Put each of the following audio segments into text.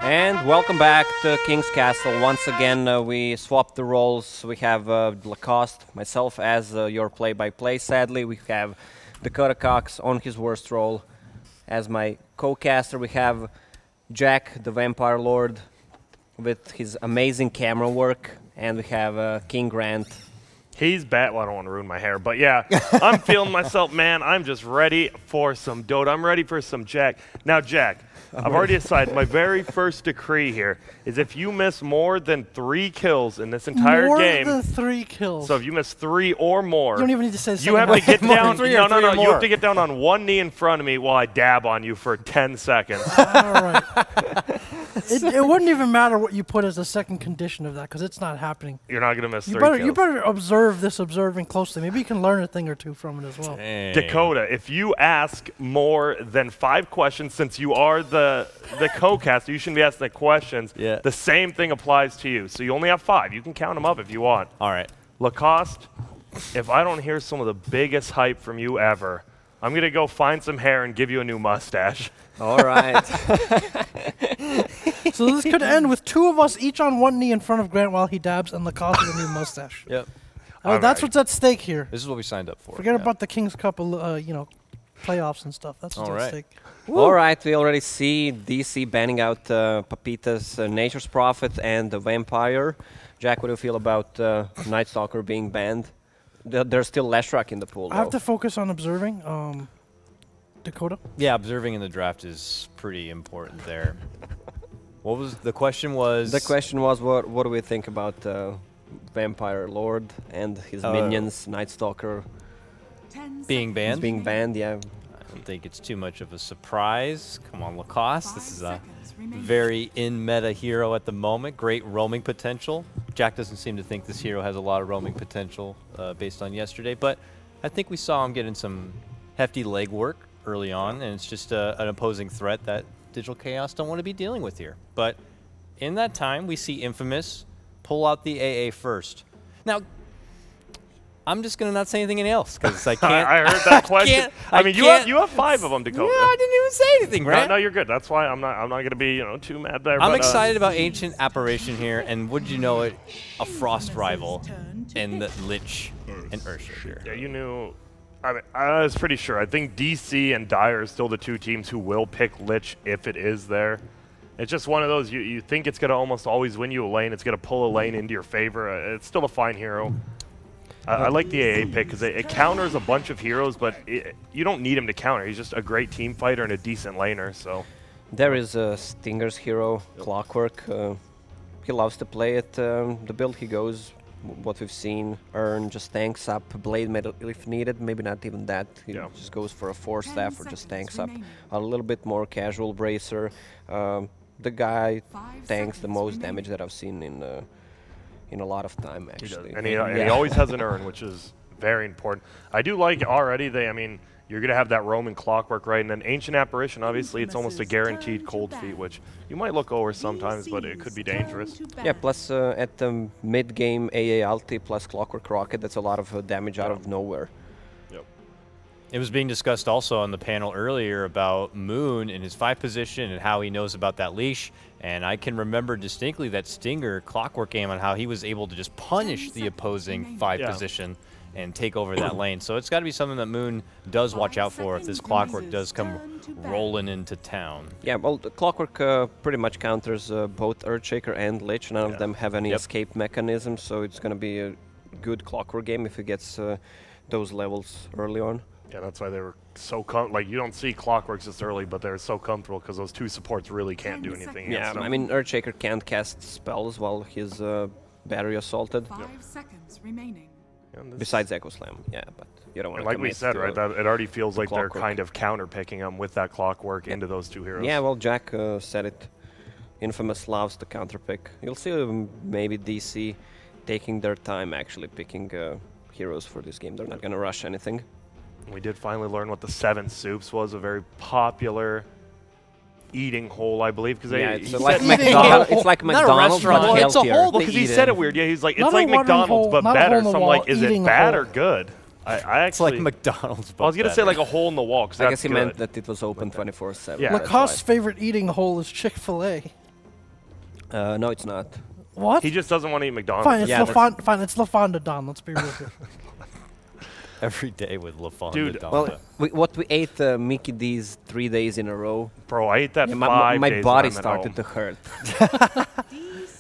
And welcome back to King's Castle. Once again, we swapped the roles. We have Lacoste, myself as your play-by-play. Sadly, we have Dakota Cox on his worst role. As my co-caster, we have Jack, the Vampire Lord, with his amazing camera work. And we have King Grant. He's bad. Well, I don't want to ruin my hair, but yeah, I'm feeling myself, man. I'm just ready for some Dota. I'm ready for some Jack. Now, Jack, I've already decided my very first decree here is if you miss more than 3 kills in this entire game. More than 3 kills. So if you miss 3 or more. You don't even need to say you have to get down. No. You have to get down on one knee in front of me while I dab on you for 10 seconds. All right. It wouldn't even matter what you put as the second condition of that because it's not happening. You're not going to miss 3 kills. kills. You better observing closely. Maybe you can learn a thing or two from it as well. Dang. Dakota, if you ask more than 5 questions, since you are the co-caster, you shouldn't be asking the questions. Yeah. The same thing applies to you. So you only have 5. You can count them up if you want. All right. Lacoste, if I don't hear some of the biggest hype from you ever, I'm going to go find some hair and give you a new mustache. All right. So this could end with 2 of us each on one knee in front of Grant while he dabs and Lacoste with a new mustache. Yep. That's what's at stake here. This is what we signed up for. Forget about the King's Cup, playoffs and stuff. That's what's at stake. All right, we already see DC banning out Papita's Nature's Prophet and the Vampire. Jack, what do you feel about Night Stalker being banned? There's still Leshrac in the pool, I have to focus on observing. Dakota? Yeah, observing in the draft is pretty important there. What was the question? The question was what do we think about Vampire Lord and his minions, Night Stalker being banned? Being banned, yeah. I don't think it's too much of a surprise. Come on, Lacoste. This is a very in-meta hero at the moment. Great roaming potential. Jack doesn't seem to think this hero has a lot of roaming potential based on yesterday, but I think we saw him getting some hefty legwork early on, and it's just an opposing threat that Digital Chaos don't want to be dealing with here. But in that time, we see Infamous pull out the AA first. Now, I'm just going to not say anything else because I can't. I heard that question. I mean, you have 5 of them, Dakota. Yeah, I didn't even say anything, right? No, you're good. That's why I'm not going to be too mad there. I'm excited about Ancient Apparition here, and would you know it, a Frost rival in the Lich and Earthshaker. Yeah, you knew. I mean, I was pretty sure. I think DC and Dire are still the 2 teams who will pick Lich if it is there. It's just one of those, you think it's going to almost always win you a lane. It's going to pull a lane into your favor. It's still a fine hero. I like the AA pick because it counters a bunch of heroes, but you don't need him to counter. He's just a great team fighter and a decent laner. So there is Stinger's hero, Clockwork. He loves to play it. The build he goes, what we've seen, Earn just tanks up, Blade Metal if needed, maybe not even that. He just goes for a 4-staff or just tanks up. A little bit more casual Bracer. The guy tanks the most damage that I've seen in a lot of time, actually. And he always has an Earn, which is very important. I do like already, you're going to have that Roman Clockwork, right? And then Ancient Apparition, obviously, it's almost a guaranteed cold feet, which you might look over sometimes, but it could be dangerous. Yeah, plus at the mid-game AA ulti plus Clockwork Rocket, that's a lot of damage out of nowhere. Yep. It was being discussed also on the panel earlier about Moon in his 5 position and how he knows about that leash. And I can remember distinctly that Stinger Clockwork game on how he was able to just punish the opposing 5 position and take over that lane. So it's got to be something that Moon does watch out for if this Clockwork does come rolling into town. Yeah, well, the Clockwork pretty much counters both Earthshaker and Lich. None of them have any escape mechanisms, so it's going to be a good Clockwork game if he gets those levels early on. Yeah, that's why they were so you don't see Clockworks this early, but they're so comfortable because those 2 supports really can't do anything. Yeah, I mean, Earthshaker can't cast spells while he's battery assaulted. 5 seconds remaining. Besides Echo Slam, yeah, but you don't want to. Like we said, right? That it already feels like they're kind of counter picking them with that Clockwork into those 2 heroes. Yeah, well, Jack said it. Infamous loves the counter pick. You'll see maybe DC taking their time actually picking heroes for this game. They're not going to rush anything. We did finally learn what the 7 Soups was, a very popular eating hole, I believe, because it's like McDonald's. It's like McDonald's, but healthier. It's a hole. Well, because he said it weird. Yeah, he's like, it's like McDonald's, but better. So I'm like, is it bad or good? I actually. It's like McDonald's, but I was gonna say like a hole in the wall. I guess he meant that it was open 24/7. Yeah. Lacoste's favorite eating hole is Chick-fil-A. No, it's not. What? He just doesn't want to eat McDonald's. Fine, it's Yeah, Fine, it's LaFonda Don. Let's be real here. Every day with LaFonda. Dude, Well, what we ate Mickey D's 3 days in a row. Bro, I ate that Yeah, 5 my days body when I'm at started home. to hurt.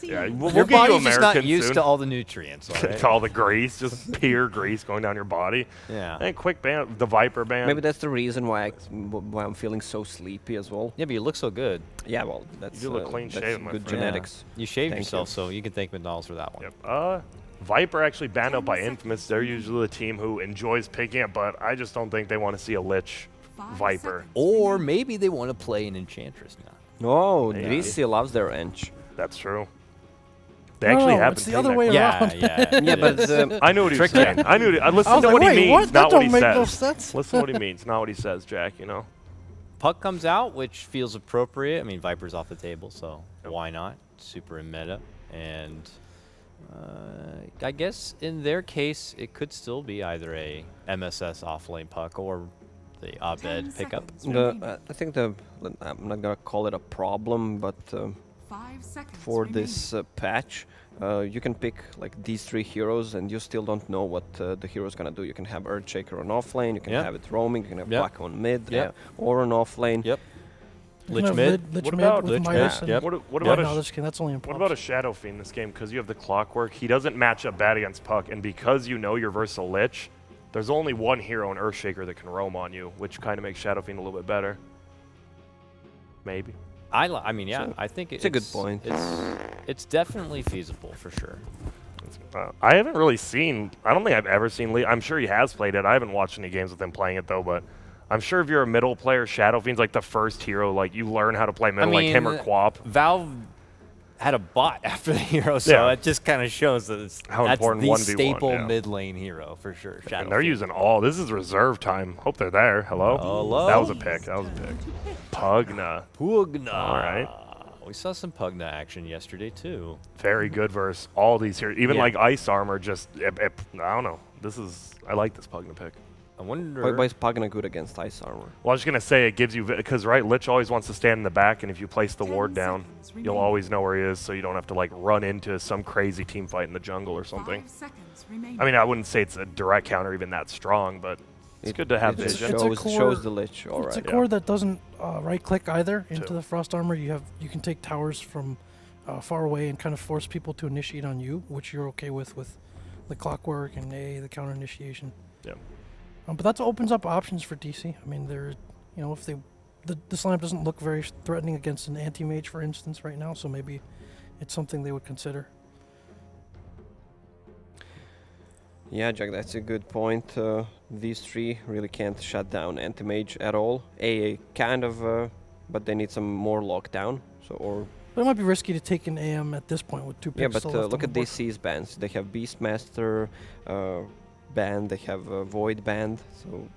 Yeah, we'll your get you body's just not American used soon. to all the nutrients. All right? All the grease, just pure grease going down your body. Yeah. And quick ban, the Viper ban. Maybe that's the reason why I'm feeling so sleepy as well. Yeah, but you look so good. Yeah, well, that's do look clean that's shaven, my good friend. genetics. You shaved Thank yourself, you. so you can thank McDonald's for that one. Yep. Viper actually banned out by Infamous. They're usually the team who enjoys picking it, but I just don't think they want to see a Lich Viper. Or maybe they want to play an Enchantress now. Oh, Maybe. DC loves their Ench. That's true. They actually No, have it's been the other taking way that- around. Yeah. Yeah, but I knew what he was Tricky. saying. I knew. Listen I was to like, what he wait, means, what? not That what don't he make says. no sense. Listen to what he means, not what he says, Jack. You know. Puck comes out, which feels appropriate. I mean, Viper's off the table, so why not? Super in meta. And I guess in their case, it could still be either a MSS offlane Puck or the Abed pickup. I think I'm not gonna call it a problem, but 5 seconds for remaining. this patch, you can pick like these 3 heroes, and you still don't know what the hero is gonna do. You can have Earthshaker on offlane, you can Yeah. have it roaming, you can have Yeah. Black on mid, Yeah. or on offlane. Yep. You Lich can have mid. Lich What mid about with Lich Midas mid? and- Yep. What Yeah, about no, a that's, that's only in What about a props. Shadow Fiend in this game? Because you have the Clockwork, he doesn't match up bad against Puck, and because you know you're versus a Lich, there's only one hero in Earthshaker that can roam on you, which kind of makes Shadow Fiend a little bit better. Maybe. I mean, yeah, So, I think it's a good point. It's definitely feasible for sure. I haven't really seen. I don't think I've ever seen Lee. I'm sure he has played it. I haven't watched any games with him playing it though, but I'm sure if you're a middle player, Shadow Fiend's like the first hero. Like you learn how to play middle, like him or mean, Quap. Valve had a bot after the hero, so Yeah. it just kind of shows that it's How that's important the 1v1, staple yeah. mid lane hero for sure. Shadow And they're Fiend. using all. This is reserve time. Hope they're there. Hello. Hello? That was a pick. That was a pick. Pugna. Pugna. All right. We saw some Pugna action yesterday too. Very good versus all these heroes. Even Yeah. like Ice Armor. Just I don't know. I like this Pugna pick. I wonder. Why is Pagana good against Ice Armor? Well, I was just gonna say it gives you because right, Lich always wants to stand in the back, and if you place the 10 ward down, seconds you'll remaining. always know where he is, so you don't have to like run into some crazy team fight in the jungle or something. 5 seconds remaining. I mean, I wouldn't say it's a direct counter even that strong, but it's good to have It vision. It's a shows, core- shows the Lich, It's alright. a core that doesn't right click either into Two. the Frost Armor. You can take towers from far away and kind of force people to initiate on you, which you're okay with the Clockwork and the counter initiation. Yeah. But that opens up options for DC. I mean, if this lineup doesn't look very threatening against an anti-mage, for instance, right now, so maybe it's something they would consider. Yeah, Jack, that's a good point. These 3 really can't shut down Anti-Mage at all. AA kind of, but they need some more lockdown. But it might be risky to take an AM at this point with 2 picks Yeah, but still left look on at the board. DC's bans. They have Beastmaster band, they have Void band, so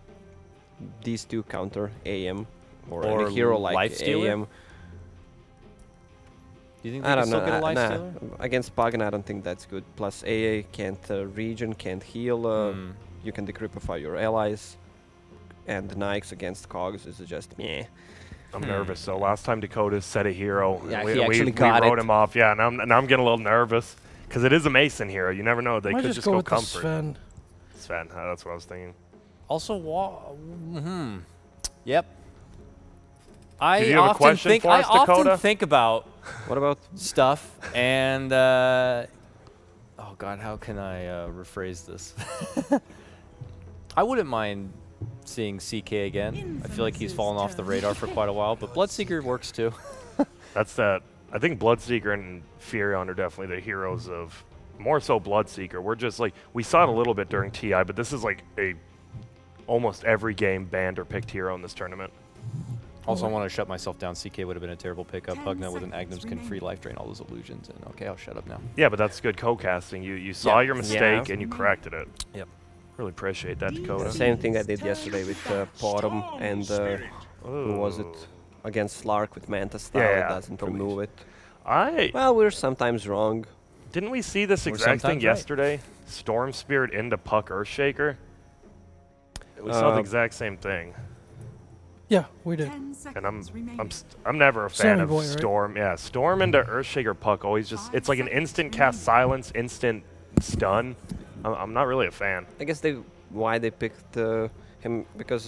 these 2 counter AM or Or any hero like Lifestealer? AM. Do you think I they can don't still know. get a life Nah, stealer? against Pagan, I don't think that's good. Plus, AA can't regen, can't heal. Hmm. You can decrypify your allies. And Nyx against Cogs is just meh. I'm nervous. So last time Dakota said a hero, Yeah, we, he we, actually we got wrote it. him off. Yeah, now I'm getting a little nervous because it is a Mason hero. You never know. They Might could just just go with the comfort. Sven. Sven, that's what I was thinking. Also, Yep. Did I you have a often question think for us, often Dakota? think about What about stuff and oh god, how can I rephrase this? I wouldn't mind seeing CK again. I feel like he's fallen off the radar for quite a while, but Bloodseeker works too. That's that. I think Bloodseeker and Furion are definitely the heroes of more so Bloodseeker. We're just like we saw it a little bit during TI, but this is like a almost every game banned or picked hero in this tournament. Also, I want to shut myself down. CK would have been a terrible pickup. 10 Pugna with an seconds Agnums can remaining. free life drain all those illusions. And okay, I'll shut up now. Yeah, but that's good co-casting. You saw Yeah. your mistake Yeah. and you corrected it. Yep. Really appreciate that, Dakota. same thing I did yesterday with Potom and who was it? Against Slark with Manta style, Yeah, it doesn't the remove it. I Well, we're sometimes wrong. didn't we see this We're exact thing sometimes right. yesterday? Storm Spirit into Puck Earthshaker. We saw the Uh, exact same thing. Yeah, we did. 10 seconds And remaining. I'm never a fan Sammy of Boy, right? Storm. Yeah, Storm into Earthshaker Puck always just, it's like an instant cast silence, instant stun. I'm not really a fan. I guess why they picked him, because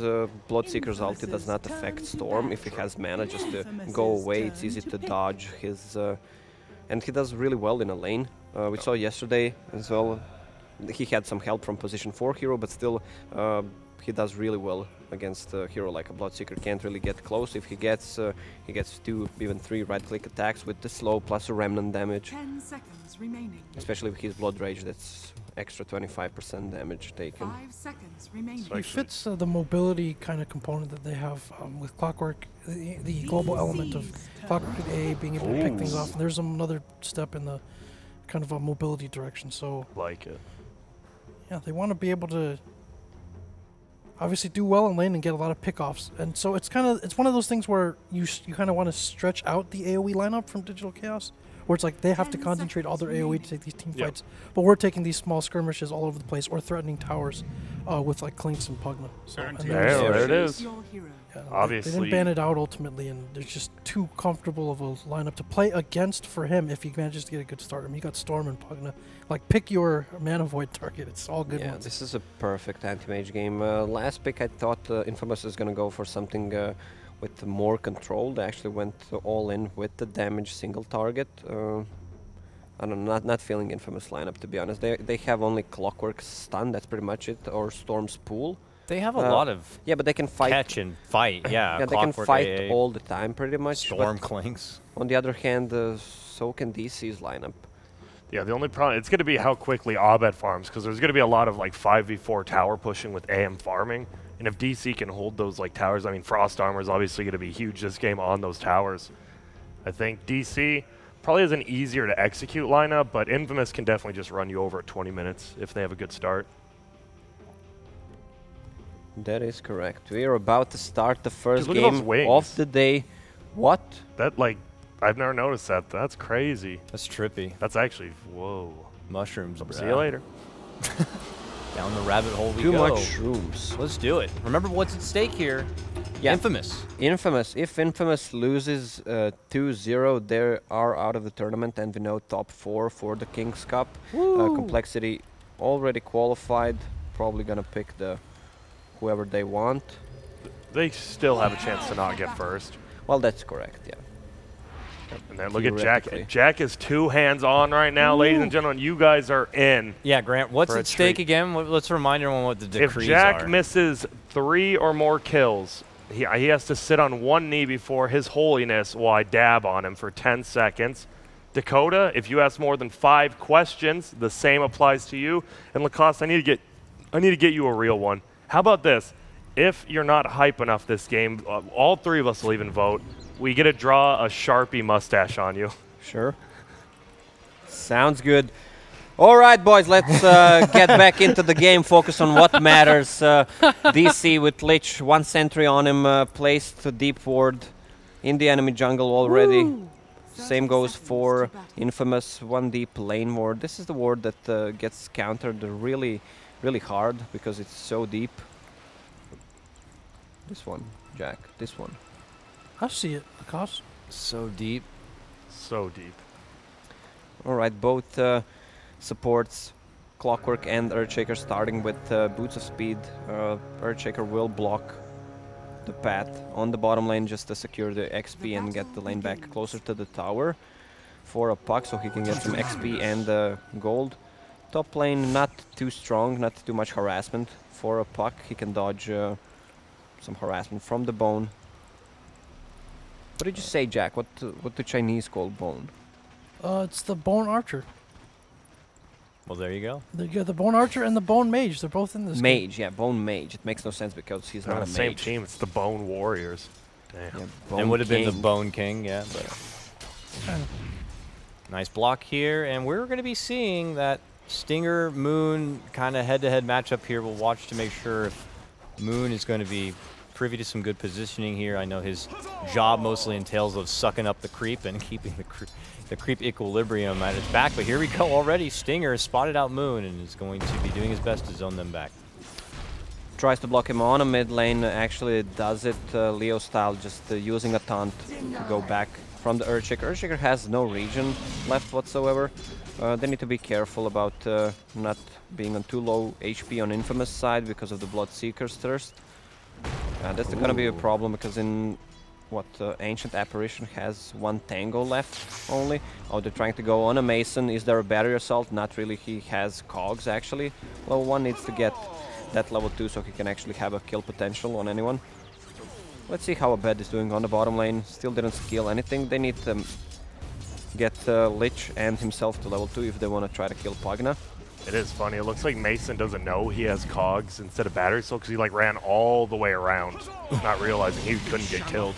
Bloodseeker's ulti does not affect Storm. If he has mana just to go away, it's easy to dodge his... and he does really well in a lane. We saw yesterday as well, he had some help from position 4 hero, but still he does really well against a hero like a Bloodseeker. Can't really get close. If he gets 2, even 3 right-click attacks with the slow plus a remnant damage. 10 seconds remaining. Especially with his Blood Rage, that's extra 25% damage taken. 5 seconds remaining. So He fits the mobility kind of component that they have with Clockwork, the global element of Clockwork at A being able to pick things off. And there's another step in the kind of a mobility direction. So Like it. yeah, they want to be able to obviously do well in lane and get a lot of pickoffs. And so it's one of those things where you kind of want to stretch out the AoE lineup from Digital Chaos, where it's like they have to 10 concentrate all their seconds AoE to remaining. take these team Yep. fights. But we're taking these small skirmishes all over the place or threatening towers with like Clinks and Pugna. So, and Yeah, there's- there it Choose is. your hero. yeah, they Obviously- didn't ban it out ultimately, and there's just too comfortable of a lineup to play against for him if he manages to get a good start. I mean, you got Storm and Pugna. Like, pick your Mana Void target. It's all good Yeah, ones. this is a perfect anti-mage game. Last pick I thought Infamous is gonna go for something with more control. They actually went all in with the damage single target. I don't know, not feeling Infamous lineup, to be honest. They have only Clockwork stun, that's pretty much it, or Storm's pool. They have a Uh, lot of Yeah, but they can fight. catch and fight. Yeah, Yeah, they can Clockwork fight AA, all the time, pretty much. Storm But clinks. on the other hand, so can DC's lineup. Yeah, the only problem, it's going to be how quickly Abed farms, because there's going to be a lot of like 5v4 tower pushing with AM farming. And if DC can hold those like towers, I mean, Frost Armor is obviously going to be huge this game on those towers. I think DC probably has an easier to execute lineup, but Infamous can definitely just run you over at 20 minutes if they have a good start. That is correct. We are about to start the first look at those game wings. of the day. What? That, like, I've never noticed that. That's crazy. That's trippy. That's actually, whoa. Mushrooms. See bruh. you later. Down the rabbit hole we Too go. much shrooms. Let's do it. Remember what's at stake here. Yeah. Infamous. Infamous. If Infamous loses 2-0, they are out of the tournament, and we know top 4 for the King's Cup. Complexity already qualified. Probably gonna pick the whoever they want. They still have a chance to not get first. Well, that's correct. Yeah. And then look at Jack. Theoretically. Jack is 2 hands on right now, ladies and gentlemen. You guys are in. Yeah, Grant, what's For a at stake treat. again? Let's remind everyone what the If decrees Jack are. misses 3 or more kills, he has to sit on 1 knee before His Holiness while I dab on him for 10 seconds. Dakota, if you ask more than 5 questions, the same applies to you. And Lacoste, I need to get you a real one. How about this? If you're not hype enough this game, all 3 of us will even vote. We get to draw a Sharpie mustache on you. Sure. Sounds good. All right, boys, let's get back into the game, focus on what matters. DC with Lich, 1 sentry on him, placed to deep ward in the enemy jungle already. Same goes for Infamous, 1 deep lane ward. This is the ward that gets countered really, really hard because it's so deep. This one, Jack, this one. I see it, Lacoste. So deep. So deep. All right, both supports, Clockwork and Earthshaker, starting with Boots of Speed. Earthshaker will block the path on the bottom lane just to secure the XP and get the lane back closer to the tower for a Puck so he can get some XP and gold. Top lane not too strong, not too much harassment for a Puck. He can dodge some harassment from the Bone. What did you say, Jack? What the Chinese call Bone? It's the Bone Archer. Well, there you go. The Bone Archer and the Bone Mage. They're both in this game. Mage, yeah, Bone Mage. It makes no sense because he's They're not on a the same mage. team. It's the Bone Warriors. Damn. Yeah, And Bone would have been the King. Bone King, yeah. But Kind of. nice block here, and we're going to be seeing that Stinger Moon kind of head-to-head matchup here. We'll watch to make sure if Moon is going to be privy to some good positioning here. I know his job mostly entails of sucking up the creep and keeping the creep equilibrium at its back. But here we go already. Stinger has spotted out Moon and is going to be doing his best to zone them back. Tries to block him on a mid lane, actually does it Leo style, just using a taunt to go back from the Earthshaker. Earthshaker has no regen left whatsoever. They need to be careful about not being on too low HP on Infamous side because of the Bloodseeker's Thirst. That's gonna be a problem because in what Ancient Apparition has one Tango left only. Oh, they're trying to go on a Mason. Is there a Barrier Assault? Not really. He has Cogs actually. Level 1 needs to get that level 2 so he can actually have a kill potential on anyone. Let's see how Abed is doing on the bottom lane. Still didn't skill anything. They need to get Lich and himself to level 2 if they want to try to kill Pugna. It is funny. It looks like Mason doesn't know he has cogs instead of battery soul because he like ran all the way around, not realizing he couldn't get killed.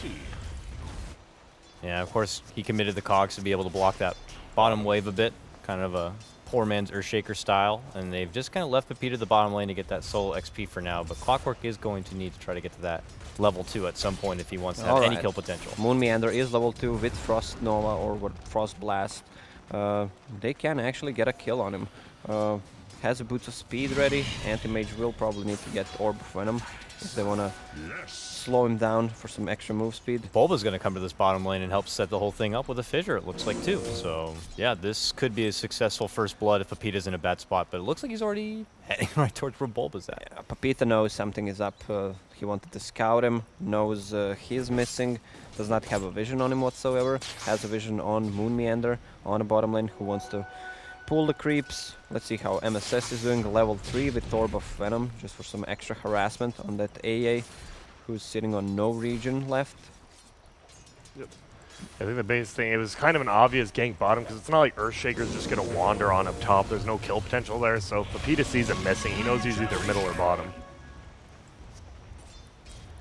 Yeah, of course, he committed the cogs to be able to block that bottom wave a bit, kind of a poor man's Earthshaker style, and they've just kind of left Pepita the bottom lane to get that solo XP for now, but Clockwork is going to need to try to get to that level 2 at some point if he wants to have any kill potential. Moon Meander is level 2 with Frost Nova or what Frost Blast. They can actually get a kill on him. Has a Boots of Speed ready. Anti-Mage will probably need to get Orb of Venom if they want to slow him down for some extra move speed. Bulba's going to come to this bottom lane and help set the whole thing up with a fissure, it looks like, too. So, yeah, this could be a successful first blood if Pepita's in a bad spot, but it looks like he's already heading right towards where Bulba's at. Yeah, Pepita knows something is up. He wanted to scout him, knows he's missing, does not have a vision on him whatsoever, has a vision on Moon Meander on the bottom lane who wants to pull the creeps. Let's see how MSS is doing. Level 3 with Orb of Venom, just for some extra harassment on that AA, who's sitting on no regen left. Yep. I think the biggest thing, it was kind of an obvious gank bottom because it's not like Earthshaker's just going to wander on up top. There's no kill potential there, so if Pepita sees him missing, he knows he's either middle or bottom.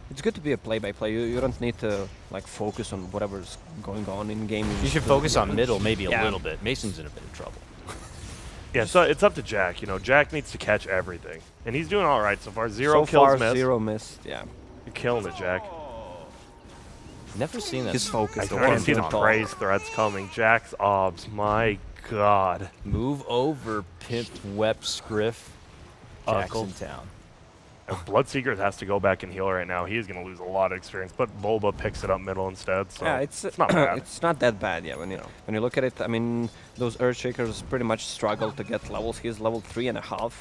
It's good to be a play-by-play. You don't need to like focus on whatever's going on in game. You should focus on middle maybe Yeah. a little bit. Mason's in a bit of trouble. Yeah, so it's up to Jack. You know, Jack needs to catch everything, and he's doing all right so far. Zero kills missed. 0 missed. Yeah. You're killing it, Jack. Never seen that. His focus. I can see the praise threats coming. Jack's obs, my god. Move over, Pimp Wep Scriff. Uncle. Jacksontown. Bloodseeker has to go back and heal right now. He is going to lose a lot of experience, but Bulba picks it up middle instead, so Yeah, it's not bad. it's not that bad. Yeah, when you look at it, I mean, those Earthshakers pretty much struggle to get levels. He's level 3.5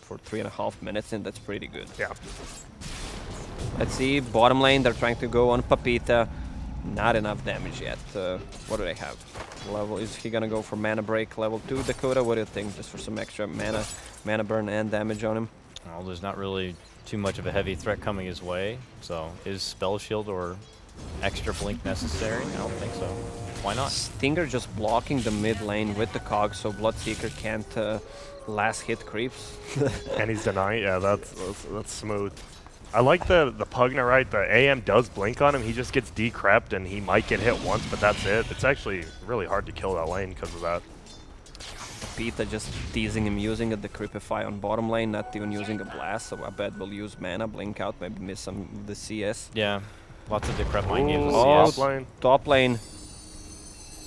for 3.5 minutes, and that's pretty good. Yeah. Let's see, bottom lane, they're trying to go on Pepita. Not enough damage yet. What do they have? Level, is he gonna go for mana break level 2, Dakota? What do you think? Just for some extra mana burn and damage on him? Well, there's not really too much of a heavy threat coming his way, so is Spell Shield or extra blink necessary? I don't think so. Why not? Stinger just blocking the mid lane with the cog so Bloodseeker can't last hit creeps. And he's denying. Yeah, that's smooth. I like the Pugna, right? The AM does blink on him. He just gets decrept and he might get hit once, but that's it. It's actually really hard to kill that lane because of that. Peta just teasing him using a Decrepify on bottom lane, not even using a blast, so I bet we'll use mana, blink out, maybe miss some of the CS. Yeah, lots of decrep mind games with Oh, CS. Top lane. Top lane.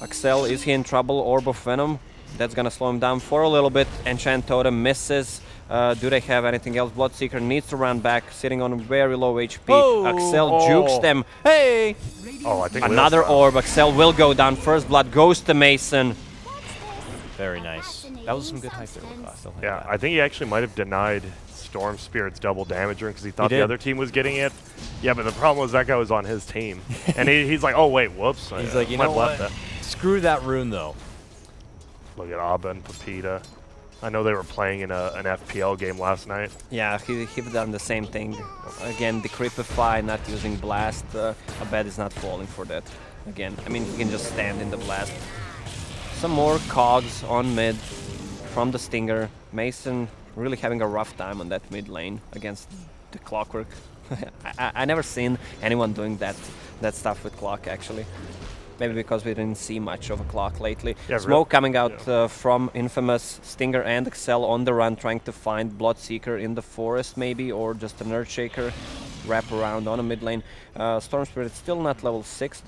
Axel, is he in trouble? Orb of Venom. That's gonna slow him down for a little bit. Enchant Totem misses. Do they have anything else? Bloodseeker needs to run back, sitting on very low HP. Whoa! Axel jukes them. Hey! Oh, I think Another Leo's orb. Axel will go down. First blood goes to Mason. Very nice. That was some good hype there, Lucas. Yeah, I think he actually might have denied Storm Spirit's double damager because he thought did. the other team was getting it. Yeah, but the problem was that guy was on his team. And he's like, oh, wait, whoops. He's like, you know what? Screw that rune, though. Look at Abba and Pepita. I know they were playing in an FPL game last night. Yeah, he's done the same thing. Again, Decrepify, not using Blast. Abed is not falling for that. Again, I mean, he can just stand in the Blast. Some more cogs on mid from the Stinger. Mason really having a rough time on that mid lane against the Clockwork. I never seen anyone doing that stuff with Clock, actually. Maybe because we didn't see much of a Clock lately. Yeah, Smoke coming out from Infamous, Stinger and Excel on the run, trying to find Bloodseeker in the forest maybe, or just an Earthshaker wrap around on a mid lane. Storm Spirit still not level 6.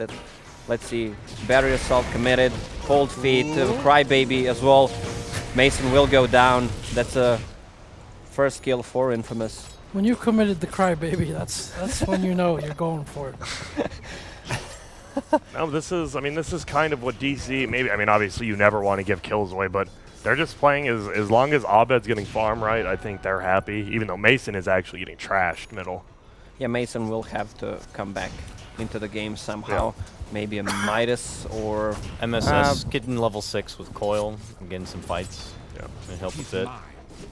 Let's see, Barrier Assault committed, Cold Feet, Crybaby as well. Mason will go down. That's a first kill for Infamous. When you committed the crybaby, that's when you know you're going for it. No, this is kind of what DC, maybe, I mean, obviously you never want to give kills away, but they're just playing as long as Abed's getting farm right, I think they're happy, even though Mason is actually getting trashed middle. Yeah, Mason will have to come back into the game somehow. Maybe a Midas or... MSS getting level 6 with Coil and getting some fights. Yeah. It helps a bit.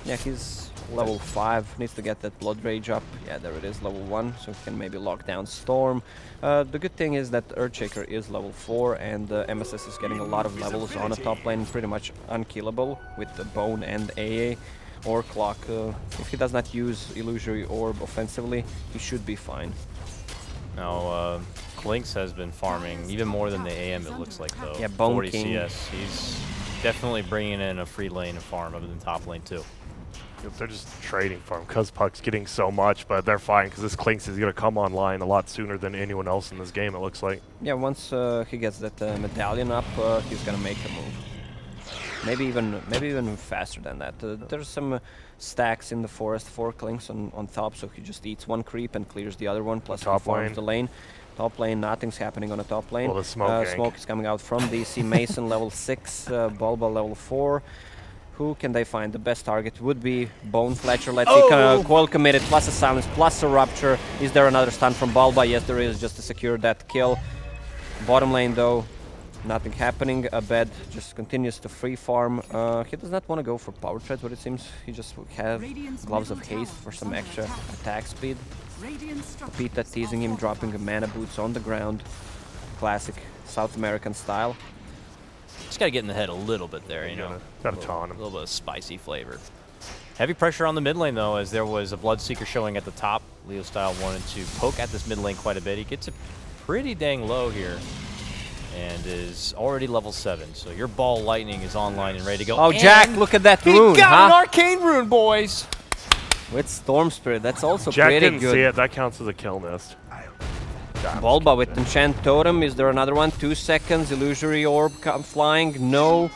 Yeah, he's level 5, needs to get that Blood Rage up. Yeah, there it is, level 1, so he can maybe lock down Storm. The good thing is that Earthshaker is level 4, and MSS is getting a lot of levels on the top lane, pretty much unkillable with the Bone and AA or Clock. If he does not use Illusory Orb offensively, he should be fine. Now, Klinks has been farming even more than the AM, it looks like, though. Yeah, Bone 40 King. CS. He's definitely bringing in a free lane of farm other than top lane, too. They're just trading for him because Puck's getting so much, but they're fine because this Klinks is going to come online a lot sooner than anyone else in this game, it looks like. Yeah, once he gets that medallion up, he's gonna make a move. Maybe even faster than that. There's some stacks in the forest, 4 Klinks on top, so he just eats one creep and clears the other one, plus he Top farms lane. the lane. Top lane, nothing's happening on the top lane. Well, the smoke gank. Smoke is coming out from DC. Mason level 6, Bulba level 4. Who can they find? The best target would be Bone Fletcher. Let's see, Coil committed, plus a silence, plus a rupture. Is there another stun from Bulba? Yes, there is, just to secure that kill. Bottom lane, though, nothing happening. Abed just continues to free farm. He does not want to go for power treads, but it seems he just has gloves of haste for some extra attack speed. Pita teasing him, dropping the mana boots on the ground. Classic South American style. Just got to get in the head a little bit there, you know. Gotta taunt A him. little bit of spicy flavor. Heavy pressure on the mid lane, though, as there was a Bloodseeker showing at the top. Leo Style wanted to poke at this mid lane quite a bit. He gets it pretty dang low here and is already level 7. So your Ball Lightning is online and ready to go. Oh, And Jack, look at that he rune, got an huh? Arcane Rune, boys! With Storm Spirit, that's also Jack pretty didn't good. see it, that counts as a kill missed. Bulba with Enchant Totem, is there another one? 2 seconds, Illusory Orb flying, no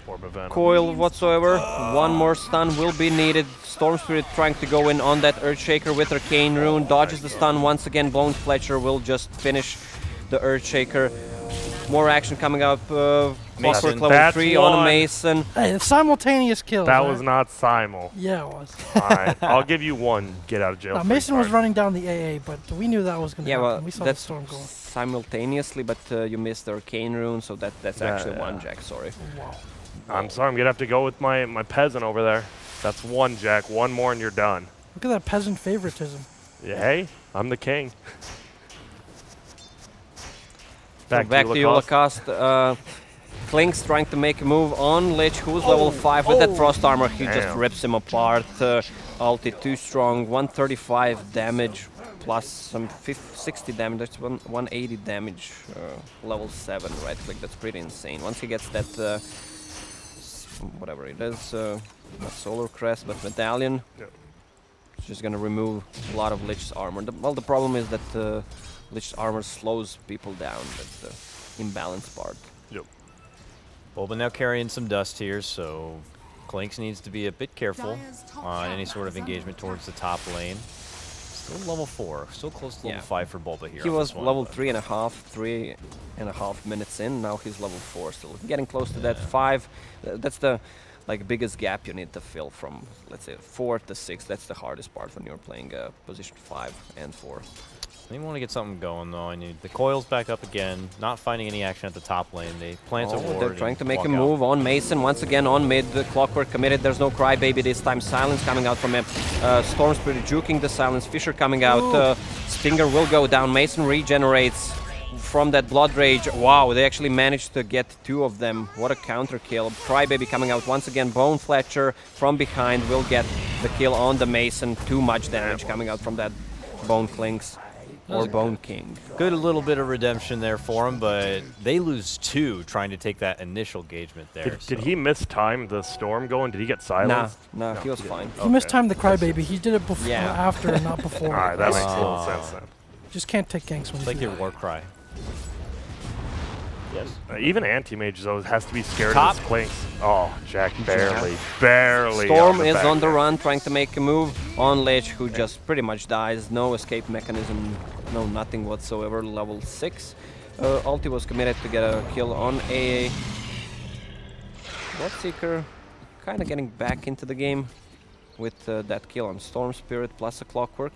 Orb of Venom. coil whatsoever. One more stun will be needed. Storm Spirit trying to go in on that Earthshaker with Arcane Rune, dodges the stun once again. Bone Fletcher will just finish the Earthshaker. More action coming up. Clockwork level That's 3 on a one. Mason. Hey, it's simultaneous kills. That right? was not Simul. Yeah, it was. Alright, I'll give you one get out of jail. No, free Mason was card. running down the AA, but we knew that was going to Yeah, happen. well, We saw the that's storm going. simultaneously, but you missed the Arcane Rune, so that's actually yeah. one, Jack, sorry. Wow. I'm sorry, I'm gonna have to go with my peasant over there. That's one, Jack. One more and you're done. Look at that peasant favoritism. Yeah, hey, I'm the king. So back to you, Lacoste. Klinks trying to make a move on Lich, who's level 5 with that Frost Armor. He just Damn. rips him apart. Ulti too strong, 135 damage plus some 60 damage. That's 180 damage. Level 7 right click. That's pretty insane. Once he gets that, whatever it is, not Solar Crest but Medallion, Yep. it's just gonna remove a lot of Lich's armor. Well, the problem is that Lich's armor slows people down. That's the imbalance part. Yep. Bulba now carrying some dust here, so Klinks needs to be a bit careful on any sort of engagement towards the top lane. Still level 4, still close to level 5 for Bulba here. He on was this one, level but 3.5 minutes in. Now he's level 4, still getting close to that 5. That's the biggest gap you need to fill from, let's say, 4 to 6. That's the hardest part when you're playing position 5 and 4. They want to get something going though. I need the coils back up again. Not finding any action at the top lane. They plant a ward. They're trying to make a walk out. move on Mason once again on mid. The Clockwork committed. There's no Crybaby this time. Silence coming out from him. Storm Spirit juking the Silence. Fisher coming out. Stinger will go down. Mason regenerates from that Blood Rage. Wow, they actually managed to get 2 of them. What a counter kill. Crybaby coming out once again. Bone Fletcher from behind will get the kill on the Mason. Too much damage coming out from that Bone Klinks. Or Bone King. Good little bit of redemption there for him, but they lose 2 trying to take that initial engagement there. Did he mistime the storm going? Did he get silenced? Nah, he was fine. He mistimed the crybaby. He did it before, Yeah. after, and not before. Alright, that makes a little sense then. Just can't take ganks when It's you like do your that. war cry. Yes. Even Anti-Mage, though, has to be scared Top. of his Clinks. Oh, Jack barely. Storm on the is back on the end. run, trying to make a move on Lich, who just pretty much dies. No escape mechanism, no nothing whatsoever. Level 6. Ulti was committed to get a kill on AA. Bloodseeker kind of getting back into the game with that kill on Storm Spirit plus a Clockwork.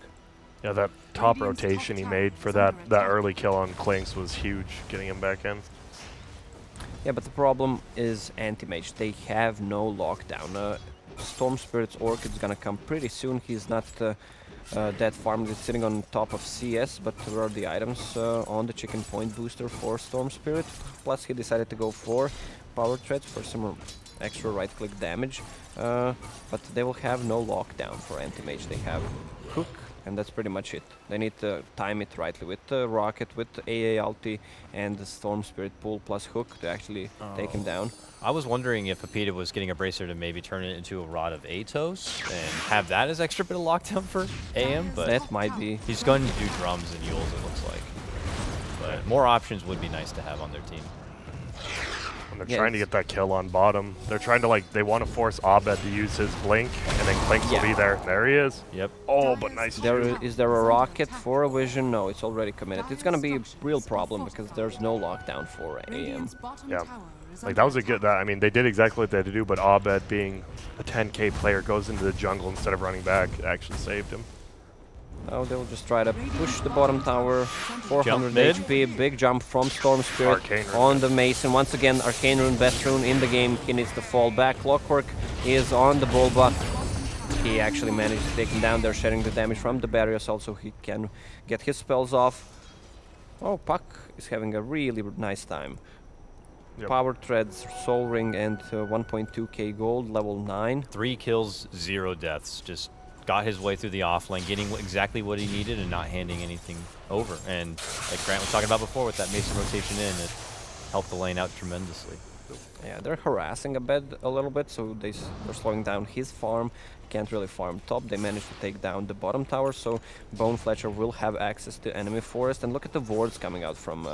Yeah, that top rotation he made for that early kill on Clinks was huge, getting him back in. Yeah, but the problem is Anti-Mage. They have no lockdown. Storm Spirit's Orchid's gonna come pretty soon. He's not that farmed. He's sitting on top of CS, but there are the items on the chicken point booster for Storm Spirit. Plus, he decided to go for Power Treads for some extra right-click damage. But they will have no lockdown for Anti-Mage. They have Hook, and that's pretty much it. They need to time it rightly with the Rocket, with the AA ulti, and the Storm Spirit pull plus Hook to actually take him down. I was wondering if Apita was getting a bracer to maybe turn it into a Rod of Atos and have that as extra bit of lockdown for AM, but That might be. he's going to do drums and Yules, it looks like. But more options would be nice to have on their team. And they're Yeah, trying to it's- get that kill on bottom. They're trying to, like, they want to force Abed to use his Blink, and then Clinks will be there. There he is. Yep. Oh, but nice. Is there a Rocket for a Vision? No, it's already committed. It's gonna be a real problem because there's no lockdown for AM. Radiant's bottom Yeah. tower is Like, that was a under good, I mean, they did exactly what they had to do, but Abed, being a 10k player, goes into the jungle instead of running back. It actually saved him. Oh, they'll just try to push the bottom tower. 400 Jump mid. HP, big jump from Storm Spirit Arcane Rune. on the Mason. Once again, Arcane Rune, best rune in the game. He needs to fall back. Clockwork is on the Bulba. He actually managed to take him down. They're sharing the damage from the barrier assault so he can get his spells off. Oh, Puck is having a really nice time. Yep. Power Treads, Soul Ring, and 1.2k gold, level 9. 3 kills, 0 deaths. Just got his way through the offlane, getting exactly what he needed and not handing anything over. And like Grant was talking about before with that Mason rotation in, it helped the lane out tremendously. Yeah, they're harassing a bit a little bit, so they're slowing down his farm. Can't really farm top. They managed to take down the bottom tower, so Bone Fletcher will have access to enemy forest. And look at the wards coming out from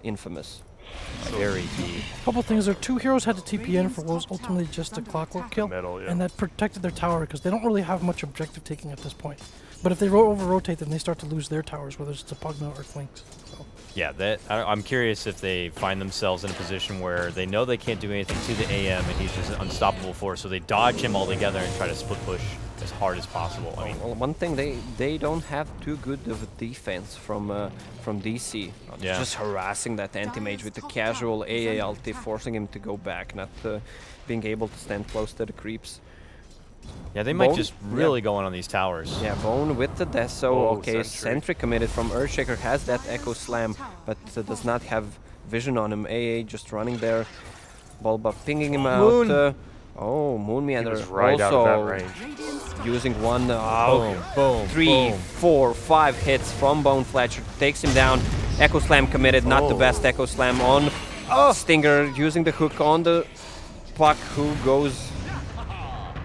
Infamous. Very key. A couple things. Their 2 heroes had to TP in for what was ultimately just a Clockwork kill, Middle, yeah. and that protected their tower because they don't really have much objective taking at this point. But if they over-rotate, then they start to lose their towers, whether it's to Pugna or Clinks. So. Yeah, I'm curious if they find themselves in a position where they know they can't do anything to the AM and he's just an unstoppable force, so they dodge him altogether and try to split push as hard as possible. I mean, Well, one thing they don't have too good of a defense from DC. Yeah. Just harassing that anti-mage with the casual AA ulti, forcing him to go back, not being able to stand close to the creeps. yeah, they might Bone? just really go in on these towers. Yeah, Bone with the death. So Oh, okay, Sentry. Sentry committed from Earthshaker, has that Echo Slam, but does not have vision on him. AA just running there. Bulba pinging him Moon. out. Oh, Moon He Meander was right out of also that range. using one. Boom, boom, 3, boom. 4, 5 hits from Bone Fletcher, takes him down. Echo Slam committed, not the Oh. best Echo Slam on Stinger, using the hook on the Puck, who goes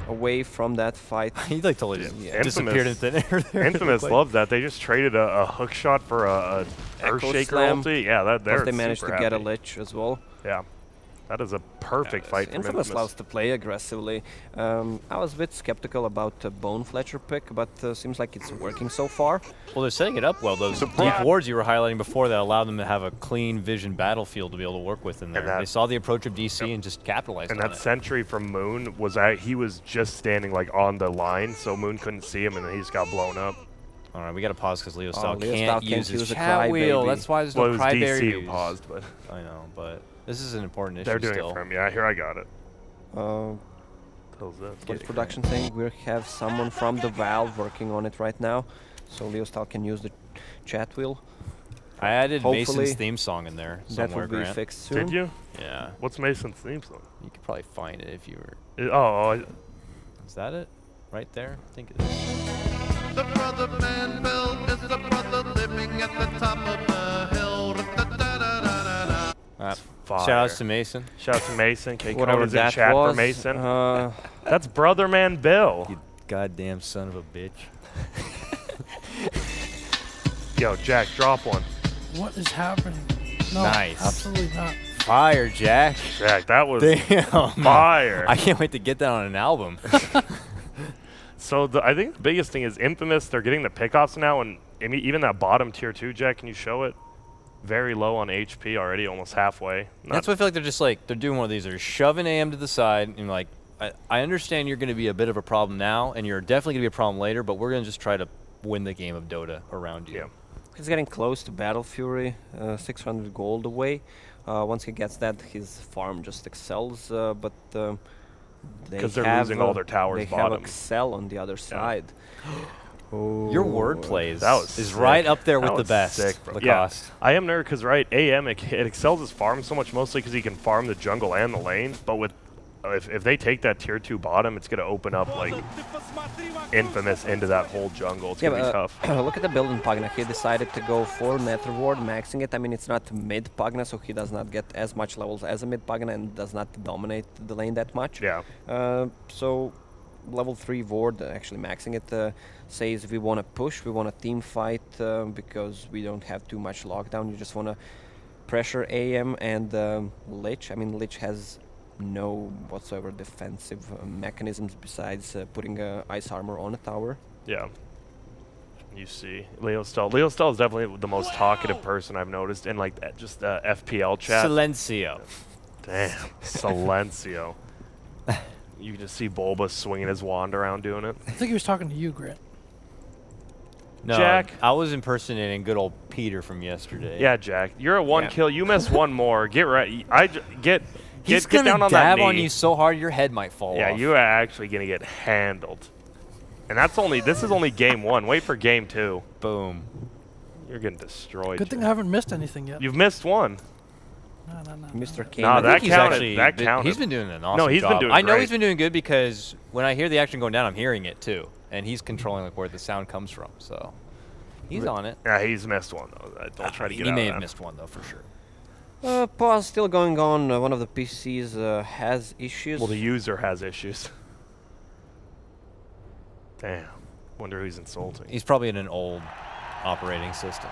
away from that fight. He like totally just Yeah. disappeared in thin air there. Infamous Like- loves that. They just traded a hook shot for a Echo Earthshaker Slam. ulti. Yeah, that Plus they're they managed to super get a happy. Lich as well. Yeah, that is a perfect fight from Infamous Infamous. loves to play aggressively. I was a bit skeptical about the Bone Fletcher pick, but seems like it's working so far. Well, they're setting it up well. Those deep wards you were highlighting before that allowed them to have a clean vision battlefield to be able to work with in there. that- They saw the approach of DC and just capitalized And on that it. sentry from Moon was he was just standing like on the line, so Moon couldn't see him, and then he just got blown up. All right, we got to pause because Leo Style Leo can't Style can't use his use a chat wheel. crybaby. That's why there's Well, no it was DC cryberry. who paused, but I know, but this is an important issue they're doing still. it for him. Yeah, here I got it. What's Tells it. production saying? We have someone from the Valve working on it right now, so Leo Style can use the chat wheel. I added Hopefully Mason's theme song in there That somewhere, will be Grant. fixed soon. Did you? Yeah, What's Mason's theme song? you could probably find it if you were. Is that it? Right there? I think it is. The brother man Bill is a brother living at the top of the hill. Da-da-da-da-da. Fire. Shout outs to Mason. Shout out to Mason. K Whatever Cone's in that chat was. for Mason. Uh, That's Brother Man Bill. You goddamn son of a bitch. Yo, Jack, drop one. What is happening? No, Nice. absolutely not. Fire, Jack. Jack, that was Damn. fire. I can't wait to get that on an album. So I think the biggest thing is Infamous. They're getting the pickoffs now, and even that bottom tier 2, Jack, can you show it? Very low on HP already, almost halfway. That's why I feel like they're just like, they're doing one of these. They're shoving AM to the side, and like, I understand you're going to be a bit of a problem now, and you're definitely going to be a problem later, but we're going to just try to win the game of Dota around you. Yeah. He's getting close to Battle Fury, 600 gold away. Once he gets that, his farm just excels, but Because they're losing all their towers they bottom. have Excel on the other side. Your wordplay is, That was is sick. right up there That with the was best. sick, bro. Lacoste. I am nerd because AM it excels his farm so much, mostly because he can farm the jungle and the lane. But with if they take that tier 2 bottom, it's gonna open up like Infamous into that whole jungle. It's gonna be tough. Look at the build in Pugna. He decided to go for Nether Ward, maxing it. I mean, it's not mid Pugna, so he does not get as much levels as a mid Pugna and does not dominate the lane that much. Yeah. So level 3 Ward, actually maxing it, says we want to push, we want to team fight because we don't have too much lockdown. You just want to pressure AM and Lich. I mean, Lich has no whatsoever defensive mechanisms besides putting ice armor on a tower. Yeah. You see, Leo Stell. Leo Stell is definitely the most talkative person I've noticed in like just FPL chat. Silencio. Damn, Silencio. You can just see Bulba swinging his wand around doing it. I think he was talking to you, Grant. No, Jack. I was impersonating good old Peter from yesterday. Yeah, Jack, you're at 1 Yeah. kill. You miss one more. Get right. He's Get gonna down on that dab knee. on you so hard your head might fall Yeah, off. you are actually gonna get handled. And this is only game 1. Wait for game 2. Boom. You're getting destroyed. Good thing I Jack. haven't missed anything yet. You've missed one. No. Mr. Kane. Nah, I that think He's counted. actually That been- counted. He's been doing an awesome No, he's been job. doing I know great. he's been doing good because when I hear the action going down, I'm hearing it too, and he's controlling like where the sound comes from. So he's on it. Yeah, he's missed one though. Don't try to get He out may of have that. missed one though for sure. Pause still going on. One of the PCs has issues. Well, the user has issues. Damn. Wonder who he's insulting. He's probably in an old operating system.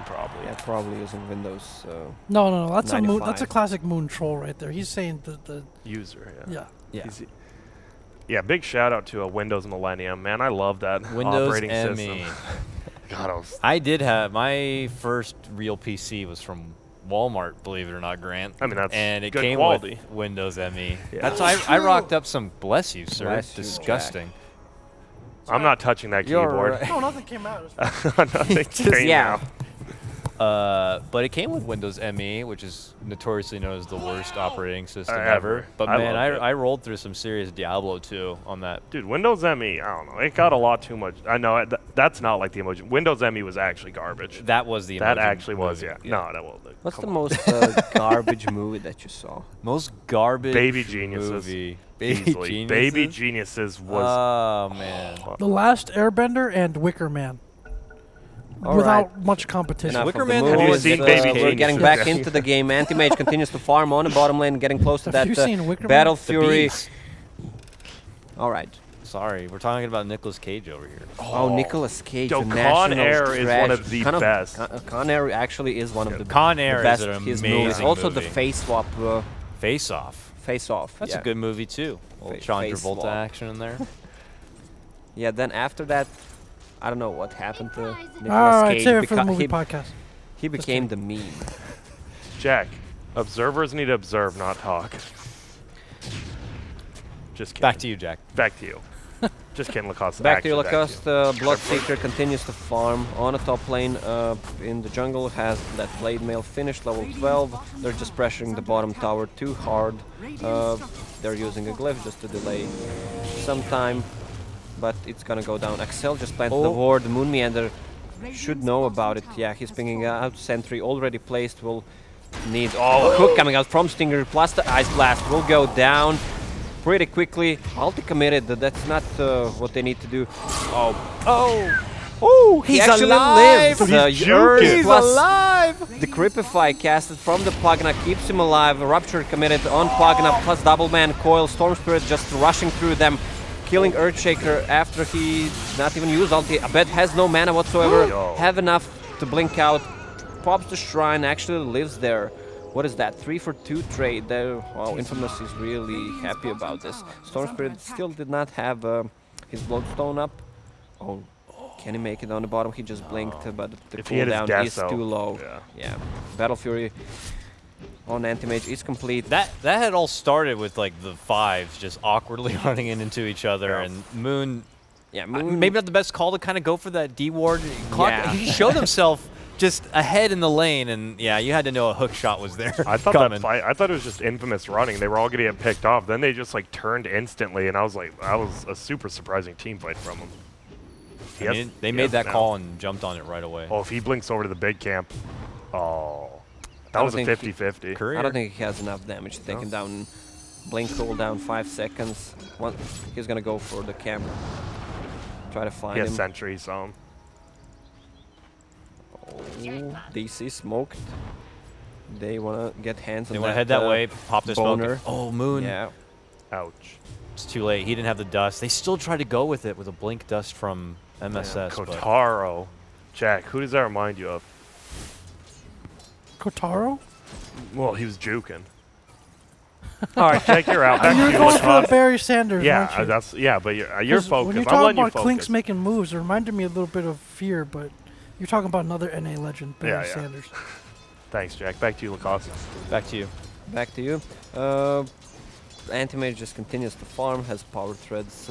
Probably. Yeah, probably using Windows. No. That's a moon. That's a 95. classic moon troll right there. He's saying the User, yeah. yeah. Yeah. He's- Yeah, big shout out to Windows Millennium. Man, I love that Windows operating ME. system. God, I did have my first real PC was from Walmart, believe it or not, Grant. I mean, that's and it good came quality. with Windows ME. Yeah. That's I rocked up some. Bless you, sir. Bless you, Disgusting. I'm not touching that You're keyboard. right. No, nothing came out. Nothing came yeah. out. But it came with Windows ME, which is notoriously known as the worst operating system Ever. ever. But I man, loved it. I rolled through some serious Diablo 2 on that. Dude, Windows ME, I don't know. It got a lot too much. I know that's not like the emoji. Windows ME was actually garbage. That was the That emoji actually was, movie. yeah. No, that was. What's the come on. most garbage movie that you saw? Most garbage Baby Geniuses. movie. Baby Easily. Geniuses? Baby Geniuses was. Oh, man. The Last Airbender and Wicker Man. All Without right. much competition. Enough Wicker of the Man movies, Have you seen Baby We're getting Geniuses? back into the game. Anti-Mage continues to farm on the bottom lane, getting close to Have that you seen Wicker Man? Battle The Fury. Beast. All right. Sorry, we're talking about Nicolas Cage over here. Oh, Nicolas Cage, Yo, the Con national Air is one of trash. the Con best. Con Air actually is one of the Con Air the best is an his amazing movies. Also movie. the Face Swap, Face Off. Face Off. That's yeah. a good movie, too. Old Fa- John Face Travolta Swap. action in there. Yeah. Then after that, I don't know what happened to Nicolas All right, Cage. save it for the beca- movie he, podcast. he became the meme. Jack, observers need to observe, not talk. Just kidding. Back to you, Jack. Back to you. Just kidding, Lacoste. Back to you, Actually, Lacoste. Bloodseeker continues to farm on a top lane in the jungle. Has that blade mail finished, level 12. They're just pressuring the bottom tower too hard. They're using a glyph just to delay some time, but it's gonna go down. Axel just planted the Oh. ward. Moon Meander should know about it. Yeah, he's pinging out. Sentry already placed. Will need a hook coming out from Stinger. Plus the Ice Blast will go down pretty quickly. Ulti committed. That's not what they need to do. Oh, he He's actually alive! lives. He's Urd juking. plus alive! the Creepify casted from the Pugna keeps him alive. Rupture committed on Pugna plus Double Man Coil. Storm Spirit just rushing through them, killing Earthshaker after he not even used ulti. Abed has no mana whatsoever. Yo. Have enough to blink out. Pops the Shrine, actually lives there. What is that? 3 for 2 trade. There, wow, Infamous is really happy about this. Storm Spirit still did not have his Bloodstone up. Oh, can he make it on the bottom? He just blinked, but the If he had his cooldown is Deso, too low. Yeah. Battle Fury on Anti-Mage is complete. That had all started with like the 5s just awkwardly running into each other, Yeah. and Moon. Yeah, Moon. Maybe not the best call to kind of go for that D ward. Yeah. He showed himself just ahead in the lane, and yeah, you had to know a hook shot was there. I thought coming. that fight. I thought it was just Infamous running. They were all gonna get picked off. Then they just like turned instantly, and I was like, that was a super surprising team fight from them. I mean, they made that call and jumped on it right away. Oh, if he blinks over to the big camp, oh, that don't was a think he- 50-50. Career. I don't think he has enough damage to take him down. Blink cooldown 5 seconds. He's gonna go for the camp. Try to find He has him. Sentry, so Oh, DC smoked. They wanna get hands on They that. want to head that way, pop this boner. smoke. Oh, Moon. Yeah. ouch. It's too late. He didn't have the dust. They still tried to go with it with a blink dust from MSS. but Kotaro. Jack, who does that remind you of? Kotaro? Well, he was juking. All right, Jack, you're out. Back You to were you. going Let's for talk. the Barry Sanders, Yeah, weren't you? but you're 'Cause focused. When you I'm talk letting you about Clinks focus. making moves, it reminded me a little bit of Fear, but you're talking about another NA legend, Barry Yeah. Sanders. Thanks, Jack. Back to you, Lacoste. back to you. Back to you. Anti-Mage just continues to farm, has power threads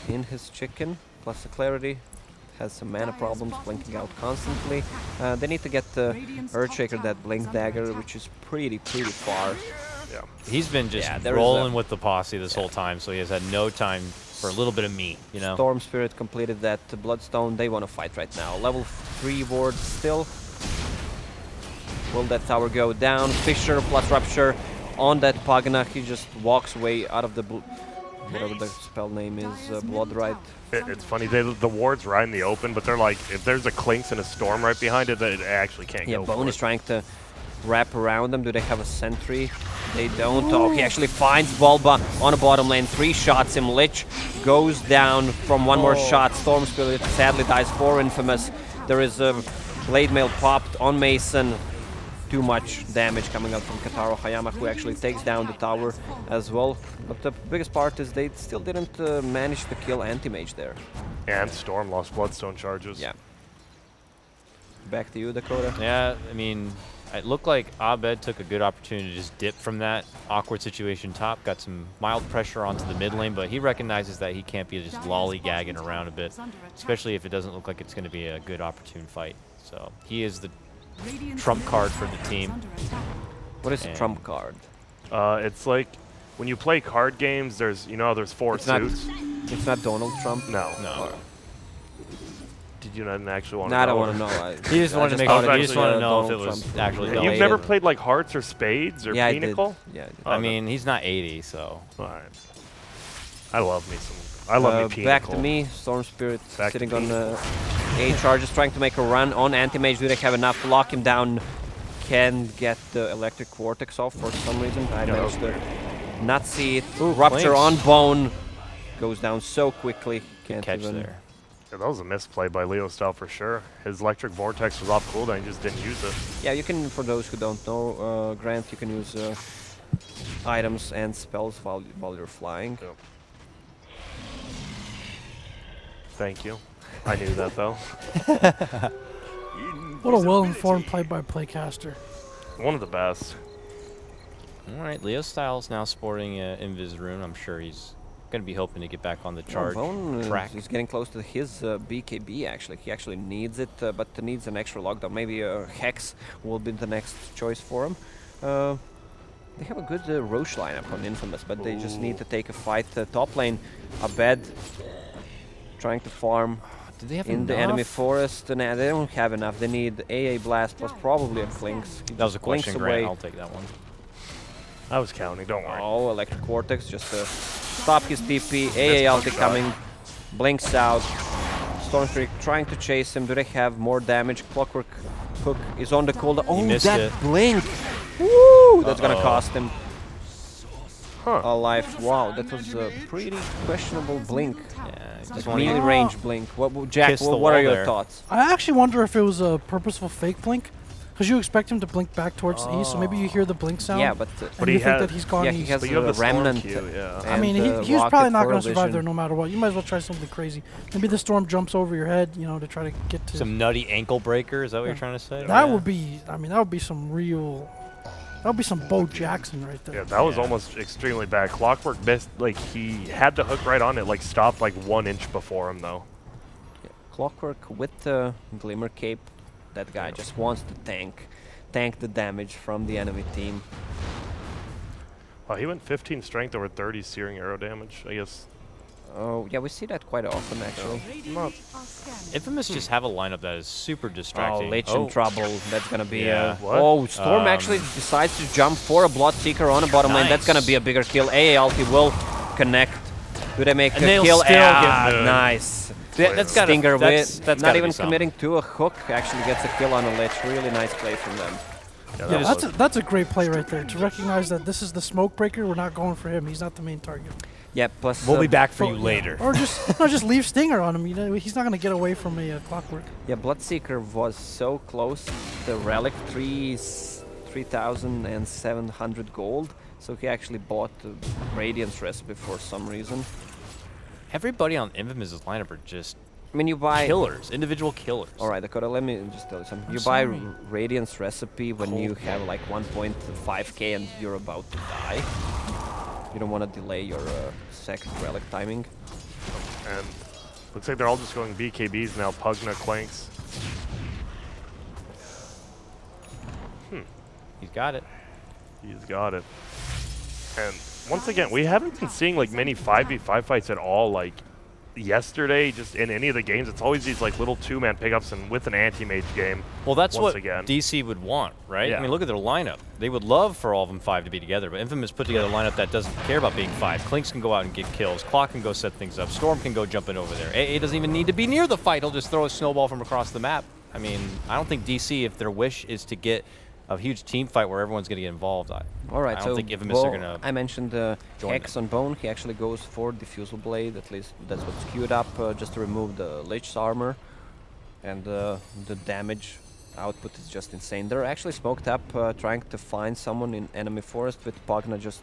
in his chicken, plus the clarity. Has some mana problems, blinking out constantly. They need to get the Earthshaker, that blink dagger, which is pretty far. Yeah. He's been just Yeah, there is rolling a- with the posse this whole time, so he has had no time for a little bit of meat, you know? Storm Spirit completed that Bloodstone. They want to fight right now. Level 3 ward still. Will that tower go down? Fissure plus Rupture on that Pagana. He just walks away out of the whatever the spell name is, Bloodrite. It's funny, the ward's right in the open, but they're like, if there's a Clinks and a Storm right behind it, then it actually can't Yeah, go Bone for is it. trying to wrap around them. Do they have a sentry? They don't. Oh, he actually finds Bulba on the bottom lane. 3 shots him. Lich goes down from one more shot. Storm Spirit sadly dies for Infamous. There is a Blade Mail popped on Mason. Too much damage coming out from Kataro Hayama, who actually takes down the tower as well. But the biggest part is they still didn't manage to kill Anti-Mage there. And Storm lost Bloodstone charges. Yeah. Back to you, Dakota. Yeah, I mean, it looked like Abed took a good opportunity to just dip from that awkward situation top, got some mild pressure onto the mid lane, but he recognizes that he can't be just lollygagging around a bit, especially if it doesn't look like it's going to be a good opportune fight. So he is the trump card for the team. What is a And- trump card? It's like, when you play card games, there's, you know, how there's 4 It's not- suits. It's not Donald Trump. No. No. Did you not actually want to No, know? I don't want to know. He just wanted to make thought sure. it He just was, wanted to know if it Donald was Trump. actually Yeah, Donald. You've never Trump. played like Hearts or Spades or Yeah, I did. Pinnacle? Yeah, I did. Oh, I no. mean, he's not 80, so. Alright. I love me some. I love me Pinnacle. back to me. Storm Spirit Back to sitting me. on 8 charges, trying to make a run on Anti-Mage. Do they have enough to lock him down? Can get the Electric Vortex off for some reason. I Yeah, managed that to not see it. Rupture Flames. on Bone. Goes down so quickly. Can't Catch even. there. Yeah, that was a misplay by Leo Style for sure. His Electric Vortex was off cooldown, he just didn't use it. Yeah, you can, for those who don't know, Grant, you can use items and spells while you're flying. Yep. Thank you. I knew that though. What a well-informed play-by-play caster. One of the best. All right, Leo Styles now sporting Invis Rune. I'm sure he's going to be hoping to get back on the charge Bone track. is getting close to his BKB actually. He actually needs it, but needs an extra lockdown. Maybe Hex will be the next choice for him. They have a good Roche lineup on Infamous, but they just need to take a fight. Top lane, Abed trying to farm Did they have in the enemy forest. And they don't have enough. They need AA Blast plus probably a Clinks. He That was a just blinks question, away. Grant. I'll take that one. I was counting, don't worry. Oh, Electric Vortex just to stop his TP. AA punch ulti shot. coming, blinks out. Storm Spirit trying to chase him. Do they have more damage? Clockwork Hook is on the cooldown. Oh, missed that it. blink! Woo! That's gonna Uh-oh. cost him Huh. a life. Wow, that was a pretty questionable blink. Yeah, just Like wanted melee to range blink. Jack, kiss the what wall are your there. thoughts? I actually wonder if it was a purposeful fake blink, Because you expect him to blink back towards the east, so maybe you hear the blink sound. Yeah, but and he you think had- that he's gone yeah, east. he has But you have a the storm remnant. queue, yeah. I mean, and, he was rocket probably not going coral to survive vision. there no matter what. You might as well try something crazy. Maybe the storm jumps over your head, you know, to try to get to. Some nutty ankle breaker. Is that what you're Yeah. trying to say? That would be. I mean, that would be some real. That would be some Bo Jackson right there. Yeah, that was Yeah. almost extremely bad. Clockwork missed, like, he had the hook right on it, like, stopped, like, 1 inch before him, though. Clockwork with the Glimmer Cape. That guy just wants to tank the damage from the enemy team. Wow, he went 15 strength over 30 searing arrow damage, I guess. Oh, yeah, we see that quite often, actually. Not, Infamous just have a lineup that is super Oh, distracting. Lich in trouble. That's gonna be Yeah. What? Oh, Storm actually decides to jump for a Bloodseeker on the bottom lane. That's gonna Nice. be a bigger kill. AA ulti will connect. Do they make And a they'll kill? still Ah, get the- nice. That's gotta, Stinger that's, with that's not gotta even be something. committing to a hook. Actually gets a kill on a Lich. Really nice play from them. yeah, Yeah, that was- that's a great play right there to recognize that this is the smoke breaker. We're not going for him. He's not the main target. Yeah, plus We'll be back for Oh, you yeah. later. Or just leave Stinger on him. You know, he's not going to get away from a Clockwork. Yeah, Bloodseeker was so close. The relic 3,700 gold. So he actually bought the Radiance recipe for some reason. Everybody on Infamous' lineup are just I mean, you buy killers, individual killers. All right, Dakota, let me just tell you something. I'm You buy sorry. Radiance recipe when you have like 1.5k and you're about to die. You don't want to delay your second relic timing. And looks like they're all just going BKBs now. Pugna, Clanks. He's got it. He's got it. And once again, we haven't been seeing like many 5v5 fights at all. Like yesterday, just in any of the games, it's always these like little two-man pickups and with an anti-mage game. Well, that's Once what again. DC would want, right? Yeah. I mean, look at their lineup. They would love for all of them 5 to be together, but Infamous put together a lineup that doesn't care about being 5. Clinks can go out and get kills. Clock can go set things up. Storm can go jumping over there. AA doesn't even need to be near the fight. He'll just throw a snowball from across the map. I mean, I don't think DC, if their wish is to get a huge team fight where everyone's going to get involved, All right, I don't so think Infamous are going to... I mentioned join Hex on Bone. He actually goes for Diffusal Blade. At least that's what's queued up, just to remove the Lich's armor. And the damage output is just insane. They're actually smoked up, trying to find someone in enemy forest with Pugna just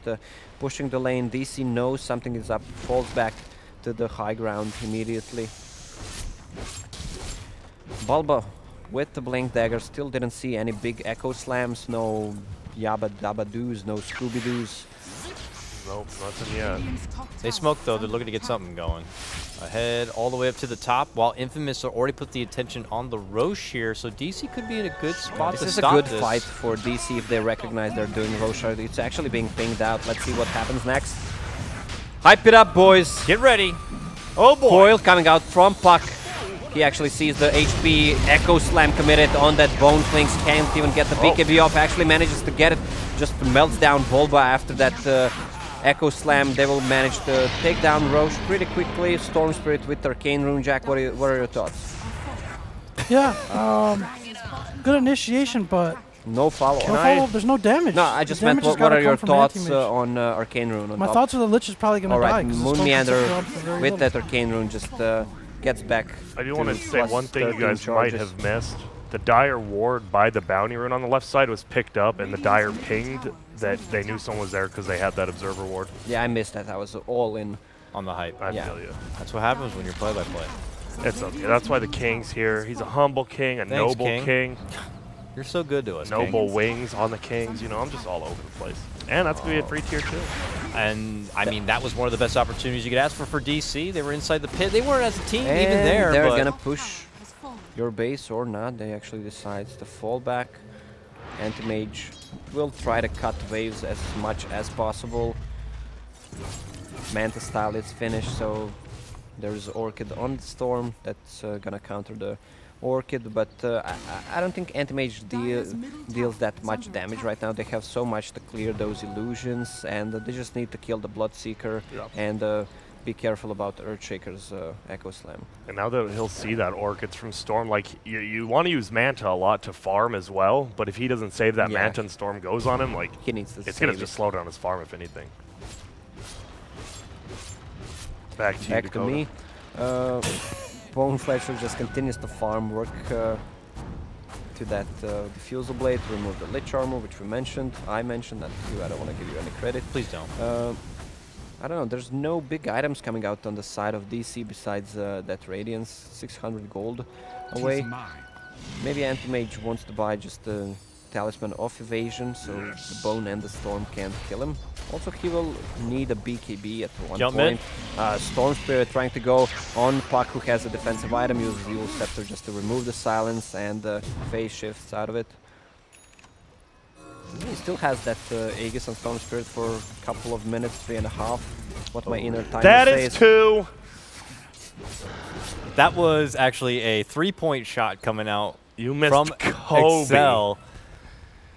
pushing the lane. DC knows something is up, falls back to the high ground immediately. Bulba with the Blink Dagger still didn't see any big Echo Slams, no Yabba Dabba Doos, no Scooby Doos. Nope, nothing yet. They smoked, though. They're looking to get something going. Ahead, all the way up to the top, while Infamous already put the attention on the Roche here, so DC could be in a good spot This to is a stop good this. fight for DC if they recognize they're doing Roshar. It's actually being pinged out. Let's see what happens next. Hype it up, boys. Get ready. Oh, boy. Coil coming out from Puck. He actually sees the HP Echo Slam committed on that Bone Clinks. Can't even get the BKB off. Actually manages to get it. Just melts down Volba after that Echo Slam. They will manage to take down Roche pretty quickly. Storm Spirit with Arcane Rune. Jack, what are your thoughts? Yeah, good initiation, but No follow. no follow-up, there's no damage. No, I The just meant damage has what gotta are your come from thoughts anti-mage. on Arcane Rune on My top? thoughts are the Lich is probably going to die. Alright, 'cause the Moon Storm can Meander stick around for very with little. that Arcane Rune just gets back. I do want to say plus one thing you 13 guys might charges. have missed. The Dire Ward by the Bounty Rune on the left side was picked up, and the Dire pinged that they knew someone was there because they had that Observer Ward. Yeah, I missed that. I was all in. On the hype. I Yeah. feel you. That's what happens when you're play-by-play. It's okay. That's why the King's here. He's a humble king, a Thanks, noble King. king, You're so good to us, King. noble wings on the Kings. You know, I'm just all over the place. And that's going to be a free tier too. And, I mean, that was one of the best opportunities you could ask for DC. They were inside the pit. They weren't as a team even And there, they're but gonna push your base or not. They actually decides to fall back. Anti-Mage will try to cut waves as much as possible. Manta style is finished, so there's Orchid on the Storm that's gonna counter the Orchid, but I don't think Anti-Mage deals that much damage right now. They have so much to clear those illusions, and they just need to kill the Bloodseeker and be careful about Earthshaker's Echo Slam. And now that he'll see that Orchids from Storm, like, you want to use Manta a lot to farm as well, but if he doesn't save that Yeah. Manta and Storm goes on him, like, He needs to it's going to save just it. slow down his farm, if anything. Back to you, Back to Dakota. me. Bone Fletcher just continues to farm work. into that Diffusal Blade to remove the Lich Armor, which we mentioned. I mentioned that too. I don't want to give you any credit. Please don't. I don't know. There's no big items coming out on the side of DC besides that Radiance. 600 gold away. Maybe Anti-Mage wants to buy just the Talisman of Evasion, so the Bone and the Storm can't kill him. Also, he will need a BKB at one Jump point. Storm Spirit trying to go on Puck, who has a defensive item, uses Eul Scepter just to remove the silence and phase shifts out of it. He still has that Aegis on Storm Spirit for a couple of minutes, 3.5. What my inner timer That says. is 2. That was actually a 3-point shot coming out You missed from Kobe. Excel,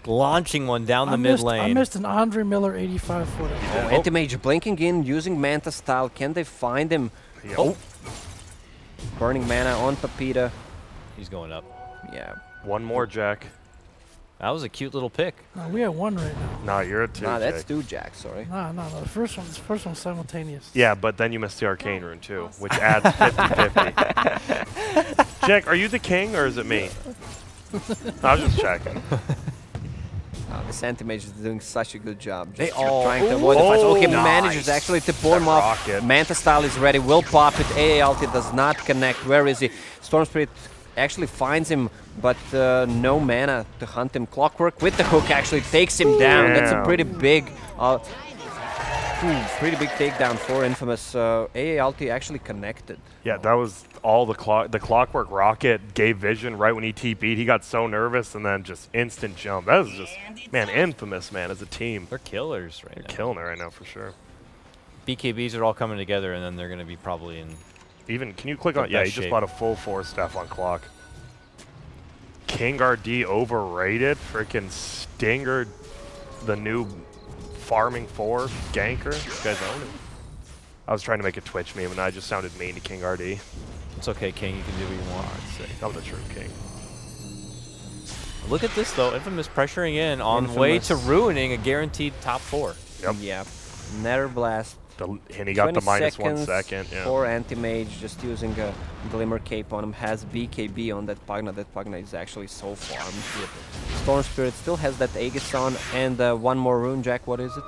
launching one down the mid lane. I missed an Andre Miller 85 footer. Anti-Mage blinking in, using Manta style. Can they find him? Yep. Oh! Burning mana on Pepita. He's going up. Yeah. One more, Jack. That was a cute little pick. No, we have one right now. No, you're a 2. Nah, that's Jake. 2 Jack, sorry. No. The first one's simultaneous. Yeah, but then you missed the Arcane Rune too, which adds 50-50. Jack, are you the king or is it me? I was just checking. This Anti-Mage is doing such a good job. They Just all- trying to avoid the fights. Okay, nice. manages actually to pull him That off. rocket. Manta style is ready. Will pop it. AA ulti does not connect. Where is he? Storm Spirit actually finds him, but no mana to hunt him. Clockwork with the hook actually takes him down. That's a Damn. pretty big takedown for Infamous. AA ulti actually connected. Yeah, that was all the Clockwork Rocket gave vision right when he TP'd. He got so nervous and then just instant jump. That was just, man, Infamous, man, as a team. They're killers right They're now. killing it right now for sure. BKBs are all coming together, and then they're going to be probably in. Even, can you click The on, yeah, he best just shape. bought a full 4 staff on clock. King RD overrated. Freaking Stinger, the new farming 4 ganker. This guy's own it. I was trying to make a Twitch meme and I just sounded mean to King RD. It's okay, King. You can do what you want. I'm the true king. Look at this, though. Infamous pressuring in on the way to Infamous. ruining a guaranteed top 4. Yep. Yeah. Nether Blast. And he got the 20 minus 1 seconds second. Yeah. for Anti-Mage, just using a Glimmer Cape on him, has BKB on that Pugna. That Pugna is actually so farmed. Storm Spirit still has that Aegis on, and one more rune, Jack, what is it?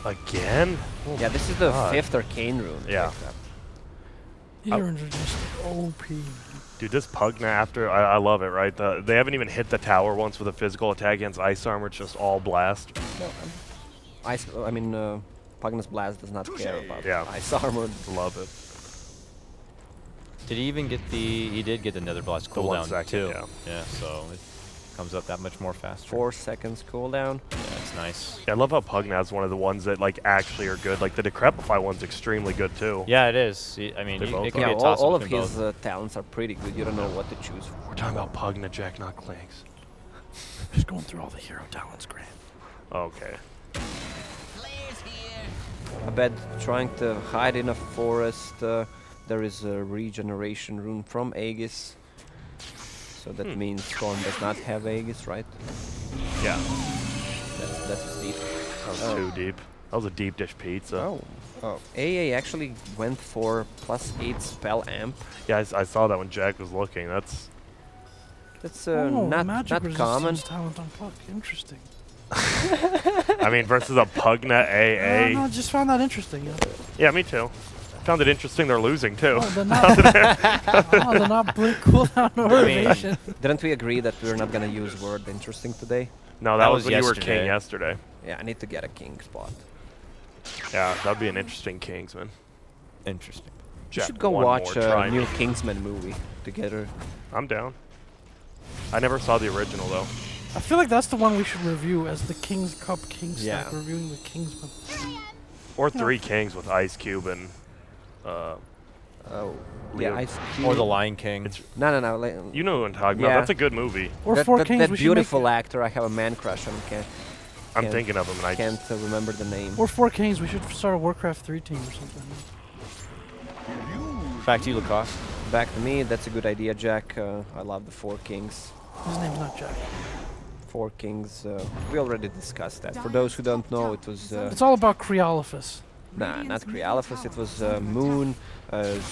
Again? Yeah, this is the God. 5th Arcane rune. Yeah. These runes are just OP. Dude, this Pugna after, I love it, right? They haven't even hit the tower once with a physical attack against Ice Armor. It's just all blast. Pugna's Blast does not care about Yeah. Ice Armor. Love it. Did he even get the... He did get the Nether Blast The 1 cooldown, second, too. yeah. So it comes up that much more faster. 4 seconds cooldown. Yeah, it's nice. Yeah, I love how Pugna is one of the ones that like actually are good. Like the Decrepify one's extremely good too. Yeah, it is. I mean, They both it could are. be Yeah, a toss all of between his both. talents are pretty good. You don't know what to choose. We're talking about Pugna, Jack, not Clanks. Just going through all the hero talents, Grant. Okay. I bet trying to hide in a forest, there is a regeneration rune from Aegis. So that means Storm does not have Aegis, right? Yeah, That's deep. that was too deep. That was a deep dish pizza. Oh. AA actually went for +8 spell amp. Yeah, I saw that when Jack was looking. That's That's Oh, not magic common. resistance talent on Puck. Interesting. I mean versus a Pugna AA. No, just found that interesting. Yeah. Yeah, me too. Found it interesting they're losing too. Oh, they're not, they're not blink cooldown or evasion. Didn't we agree that we're not gonna use word interesting today? No, that That was was when you were king yesterday. yesterday. Yeah, I need to get a king spot. Yeah, that'd be an interesting Kingsman. Interesting. We Jack, should go one watch more, a try new me. Kingsman movie together. I'm down. I never saw the original though. I feel like that's the one we should review as the King's Cup King Stack, Yeah. reviewing the Kingsman. Or Three Kings with Ice Cube and Oh, Leo. yeah, Or The Lion King. It's, No. you know who I'm talking Yeah. about. That's a good movie. Or that, Four that, Kings. that we should beautiful make, actor, I have a man crush on. I'm Can't- thinking of him and I Can't remember the name. Or Four Kings. We should start a Warcraft 3 team or something. Back to you, Lacoste. Back to me, that's a good idea, Jack. I love the Four Kings. His name's not Jack. Four Kings, we already discussed that. For those who don't know, it was... It's all about Creolophus. Nah, not Creolophus, it was Moon,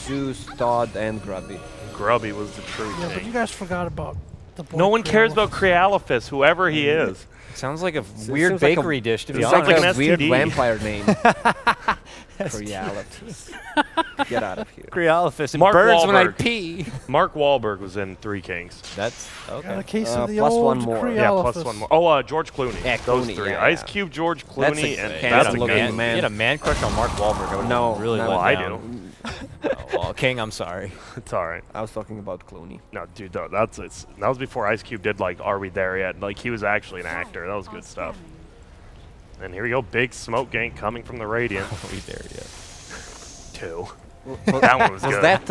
Zeus, Todd, and Grubby. Grubby was the true Yeah, but you king. guys forgot about The boy No one cares about Creolifus. Crealifus, whoever he is. Sounds like a Seems weird like a- bakery dish, to be it Sounds sounds honest. like like an a weird STD. vampire name. Crealifus. Get out of here. Creolifus. It Mark burns when I Wahlberg. pee. Mark Wahlberg was in Three Kings. That's Got a okay. case of the plus old one more. Yeah, plus Creolifus. one more. Oh, George Clooney. Yeah, Those Clooney, three. yeah, Ice yeah. Cube, George That's Clooney, a and handsome that's a looking good man. You had a man crush on Mark Wahlberg. I would No, really no, Well, let I down. do. Oh, well, King, I'm sorry. It's all right. I was talking about Clooney. No, dude, that was before Ice Cube did like Are We There Yet? Like he was actually an actor. That was good stuff. And here we go, big smoke gank coming from the Radiant. Are we there yet? 2. That one was Was good. that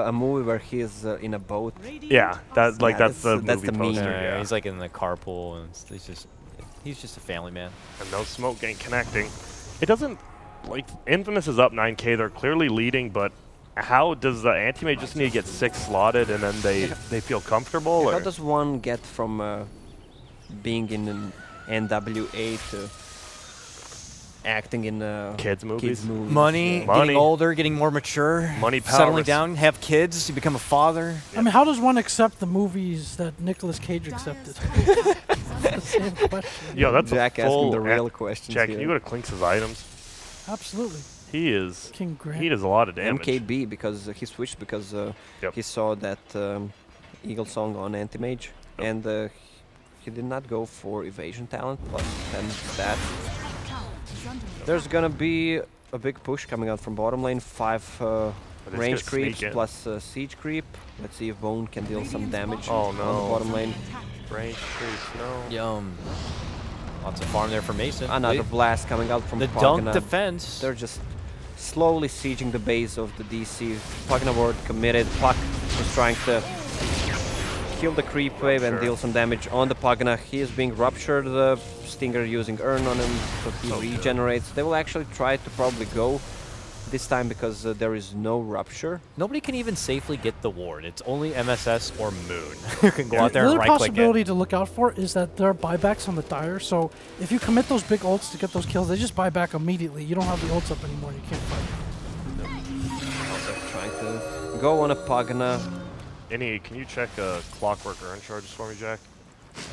a movie where he's in a boat? Yeah, that's like Yeah, that's the that's movie the meme. poster. Yeah, Yeah, he's like in the carpool, and he's just a family man. and no smoke gank connecting. It doesn't like Infamous is up 9K. They're clearly leading, but how does the anti-mage just need to get 6 slotted and then they feel comfortable? How Or? does one get from being in an NWA to acting in Kids movies? Money, Money. getting older, getting more mature, Money, power, settling down, have kids, you become a father. I mean, how does one accept the movies that Nicolas Cage accepted? the same question. Yo, that's Jack a asking full the real questions Jack, here. can you go to Clinks' items? Absolutely. He is. King Grant. He does a lot of damage. MKB because he switched because Yep. he saw that Eagle song on Anti-Mage and he did not go for evasion talent plus 10 stats. There's gonna be a big push coming out from bottom lane, 5 But it's range gonna creeps sneak in. plus siege creep. Let's see if Bone can deal some damage Oh, on the no. bottom lane. Range creeps, no. Yum. Lots of farm there for Mason. Another Wait, blast coming out from the Pagana. dunk defense. They're just slowly sieging the base of the DC. Pagana ward committed. Puck is trying to kill the creep wave and Rupture. deal some damage on the Pagana. He is being ruptured. The Stinger using Urn on him, so he So good. regenerates. They will actually try to probably go this time because there is no rupture. Nobody can even safely get the ward. It's only MSS or Moon who can go out there The and other right-click possibility it. to look out for is that there are buybacks on the Dire, so if you commit those big ults to get those kills, they just buy back immediately. You don't have the ults up anymore, you can't fight. They're trying to go on a Pagana. Can you check Clockwork Urn charges for me, Jack?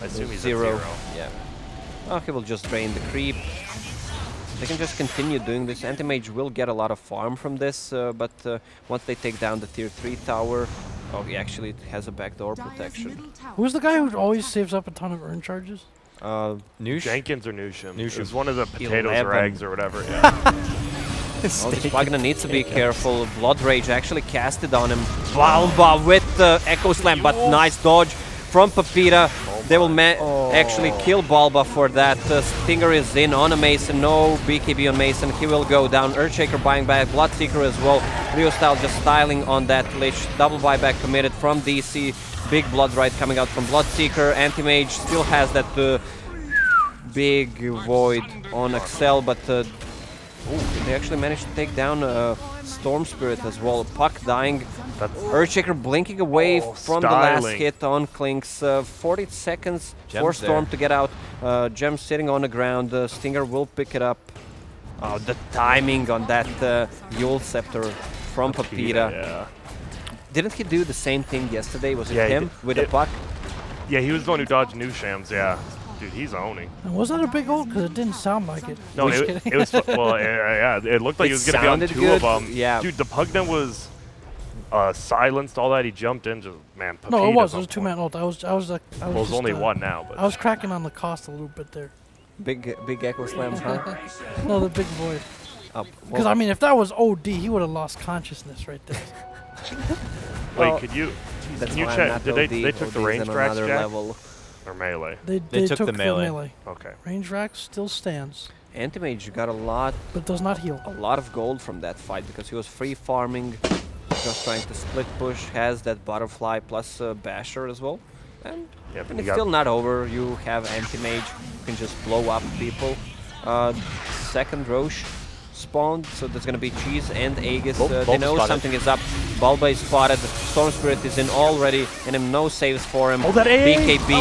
I assume he's Zero. at 0. Yeah. Oh, he will just drain the creep. They can just continue doing this. Anti-Mage will get a lot of farm from this, but once they take down the tier 3 tower... Oh, he actually has a backdoor protection. Who's the guy who always saves up a ton of urn charges? Noosh? Jenkins or Nushim? Nushim. It's one of the potatoes 11. or eggs or whatever. Yeah. Oh, this Pagana needs to be careful. Blood Rage actually casted on him. Balba with the Echo Slam, but nice dodge from Papita. They will actually kill Balba for that. Stinger is in on a Mason. No BKB on Mason. He will go down. Earthshaker buying back. Bloodseeker as well. Rio Style just styling on that Lich. Double buyback committed from DC. Big Blood Ride coming out from Bloodseeker. Anti-Mage still has that big void on Axel, but they actually managed to take down Storm Spirit as well. Puck dying. That's Earthshaker blinking away from the last styling. hit on Klinks. 40 seconds for Gem's Storm there. to get out. Gem sitting on the ground. Stinger will pick it up. Oh, the timing on that Yule Scepter from Papita. Yeah. Didn't he do the same thing yesterday? Was it Yeah, he him did. with the puck? Yeah, he was the one who dodged Nushams, yeah. Dude, he's owning. And was that a big ult? Because it didn't sound like it. No, Just it kidding. was, well, yeah, it looked like It he was going to be on sounded 2 good, of them. yeah. Dude, the Pugna was silenced, all that. He jumped in, just, man, No, it Papita was. at It was a some point. two-man ult. I was Well, just, it's only one now, but I was cracking on the cost a little bit there. Big Echo Slams, huh? No, the big void. Up. Because, Well, I mean, if that was OD, he would have lost consciousness right there. well, wait, could you that's can you why I'm check? not Did they OD. took the OD is range on racks, another Jack? level. Or melee? They took the melee. Okay. Range rack still stands, Anti-Mage got a lot but does not heal. of gold from that fight because he was free farming, just trying to split push, has that butterfly plus basher as well. And Yeah, but and you it's got still not over. You have Anti-Mage who can just blow up people. Second Roche spawned, so there's gonna be Cheese and Aegis. Oh, They Bulba know spotted. something is up. Bulba is spotted. Storm Spirit is in already, and him no saves for him. Oh, that A! BKB.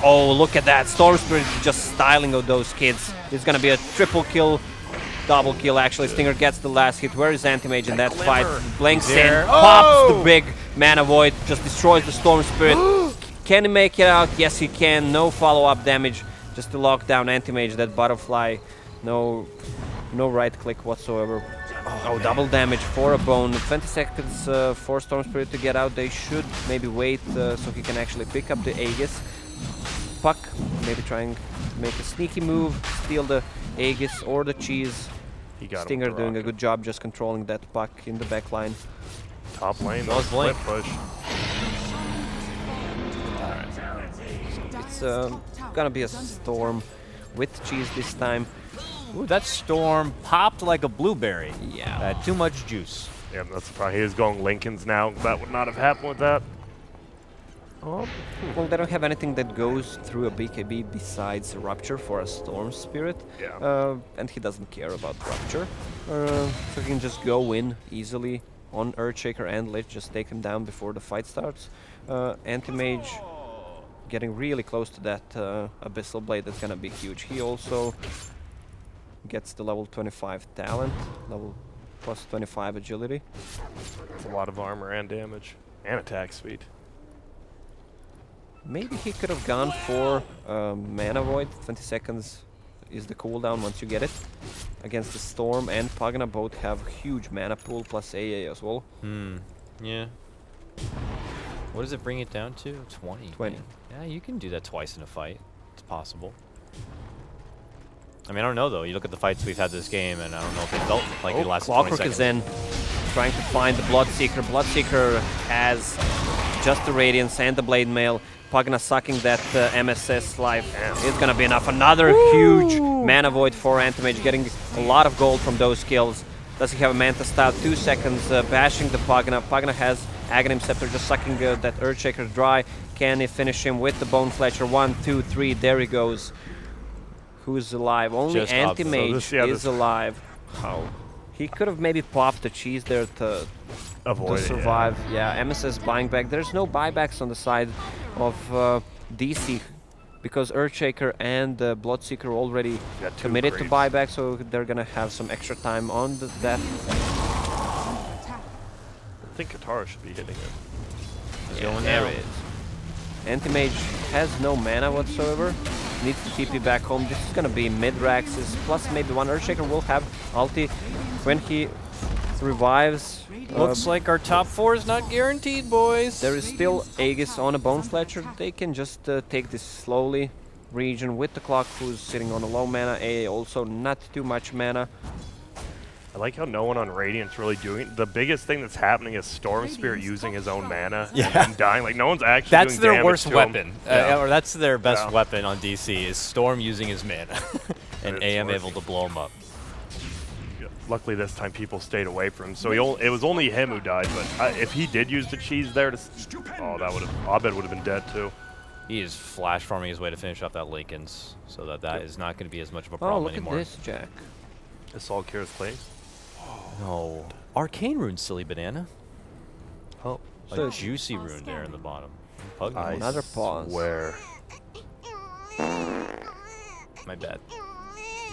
Oh, look at that. Storm Spirit is just styling of those kids. It's gonna be a triple kill. Double kill, actually. Stinger gets the last hit. Where is Anti-Mage in that fight? Blanks in, There. pops Oh! the big Mana Void, just destroys the Storm Spirit. Can he make it out? Yes, he can. No follow-up damage. Just to lock down Anti-Mage, that butterfly. No right click whatsoever. Oh, double damage for a bone. 20 seconds for Storm Spirit to get out. They should maybe wait so he can actually pick up the Aegis. Puck, maybe trying to make a sneaky move, steal the Aegis or the cheese. He got Stinger him with the doing a rocket. good job just controlling that puck in the back line. Top lane, That was split Blink. push. It's gonna be a Storm with cheese this time. Ooh, that Storm popped like a blueberry. Yeah. Had too much juice. Yeah, that's the problem. He is going Lincolns now. That would not have happened with that. Oh, well, they don't have anything that goes through a BKB besides Rupture for a Storm Spirit. Yeah. And he doesn't care about Rupture. So he can just go in easily on Earthshaker and Lich, just take him down before the fight starts. Anti-Mage getting really close to that Abyssal Blade. That's gonna be huge. He also gets the level 25 talent, level plus 25 agility. It's a lot of armor and damage. And attack speed. Maybe he could have gone for Mana Void. 20 seconds is the cooldown once you get it. Against the Storm and Pagana both have huge mana pool plus AA as well. Yeah. What does it bring it down to? 20. 20. man. Yeah, you can do that twice in a fight. It's possible. I mean, I don't know though. You look at the fights we've had this game, and I don't know if it felt like it lasted 20 Clockwork seconds. is in, trying to find the Bloodseeker. Bloodseeker has just the Radiance and the Blade Mail. Pagana sucking that MSS life. It's gonna be enough. Another huge Mana Void for Anti-Mage, getting a lot of gold from those kills. Does he have a Manta Stout? 2 seconds, bashing the Pagana. Pagana has Aghanim Scepter, just sucking that Earthshaker dry. Can he finish him with the Bone Fletcher? 1, 2, 3, there he goes. Who's alive? Only Just up. Anti-Mage So this- is alive. How? He could have maybe popped the cheese there to Avoid it, survive. Yeah, MSS buying back. There's no buybacks on the side of DC because Earthshaker and Bloodseeker already Got 2 committed to creeps. buyback, so they're gonna have some extra time on that. I think Katara should be hitting it. Yeah, going there down. it is. Anti-Mage has no mana whatsoever. Needs to TP back home. This is gonna be mid-Raxes, plus maybe one Earthshaker will have ulti when he revives. Looks like our top 4 is not guaranteed, boys. There is still Aegis on a Bone Fletcher. They can just take this slowly. Region with the Clock, who's sitting on a low mana. AA also not too much mana. I like how no one on Radiant's really doing it. The biggest thing that's happening is Storm Spirit using his own mana and dying. Like, no one's actually That's doing their damage worst to him. weapon. Yeah. Or that's their best Yeah. weapon on DC is Storm using his mana. And It's AM working. able to blow him up. Yeah. Luckily, this time people stayed away from him. So it was only him who died. But if he did use the cheese there, oh, that would have Abed would have been dead too. He is flash farming his way to finish off that Lincolns, so that is not going to be as much of a Oh, problem look anymore. at this, Jack. Assault Kira's claim. No. Arcane rune, silly banana. Oh, A juicy rune there in the bottom. Pug I Another pause. swear. My bad.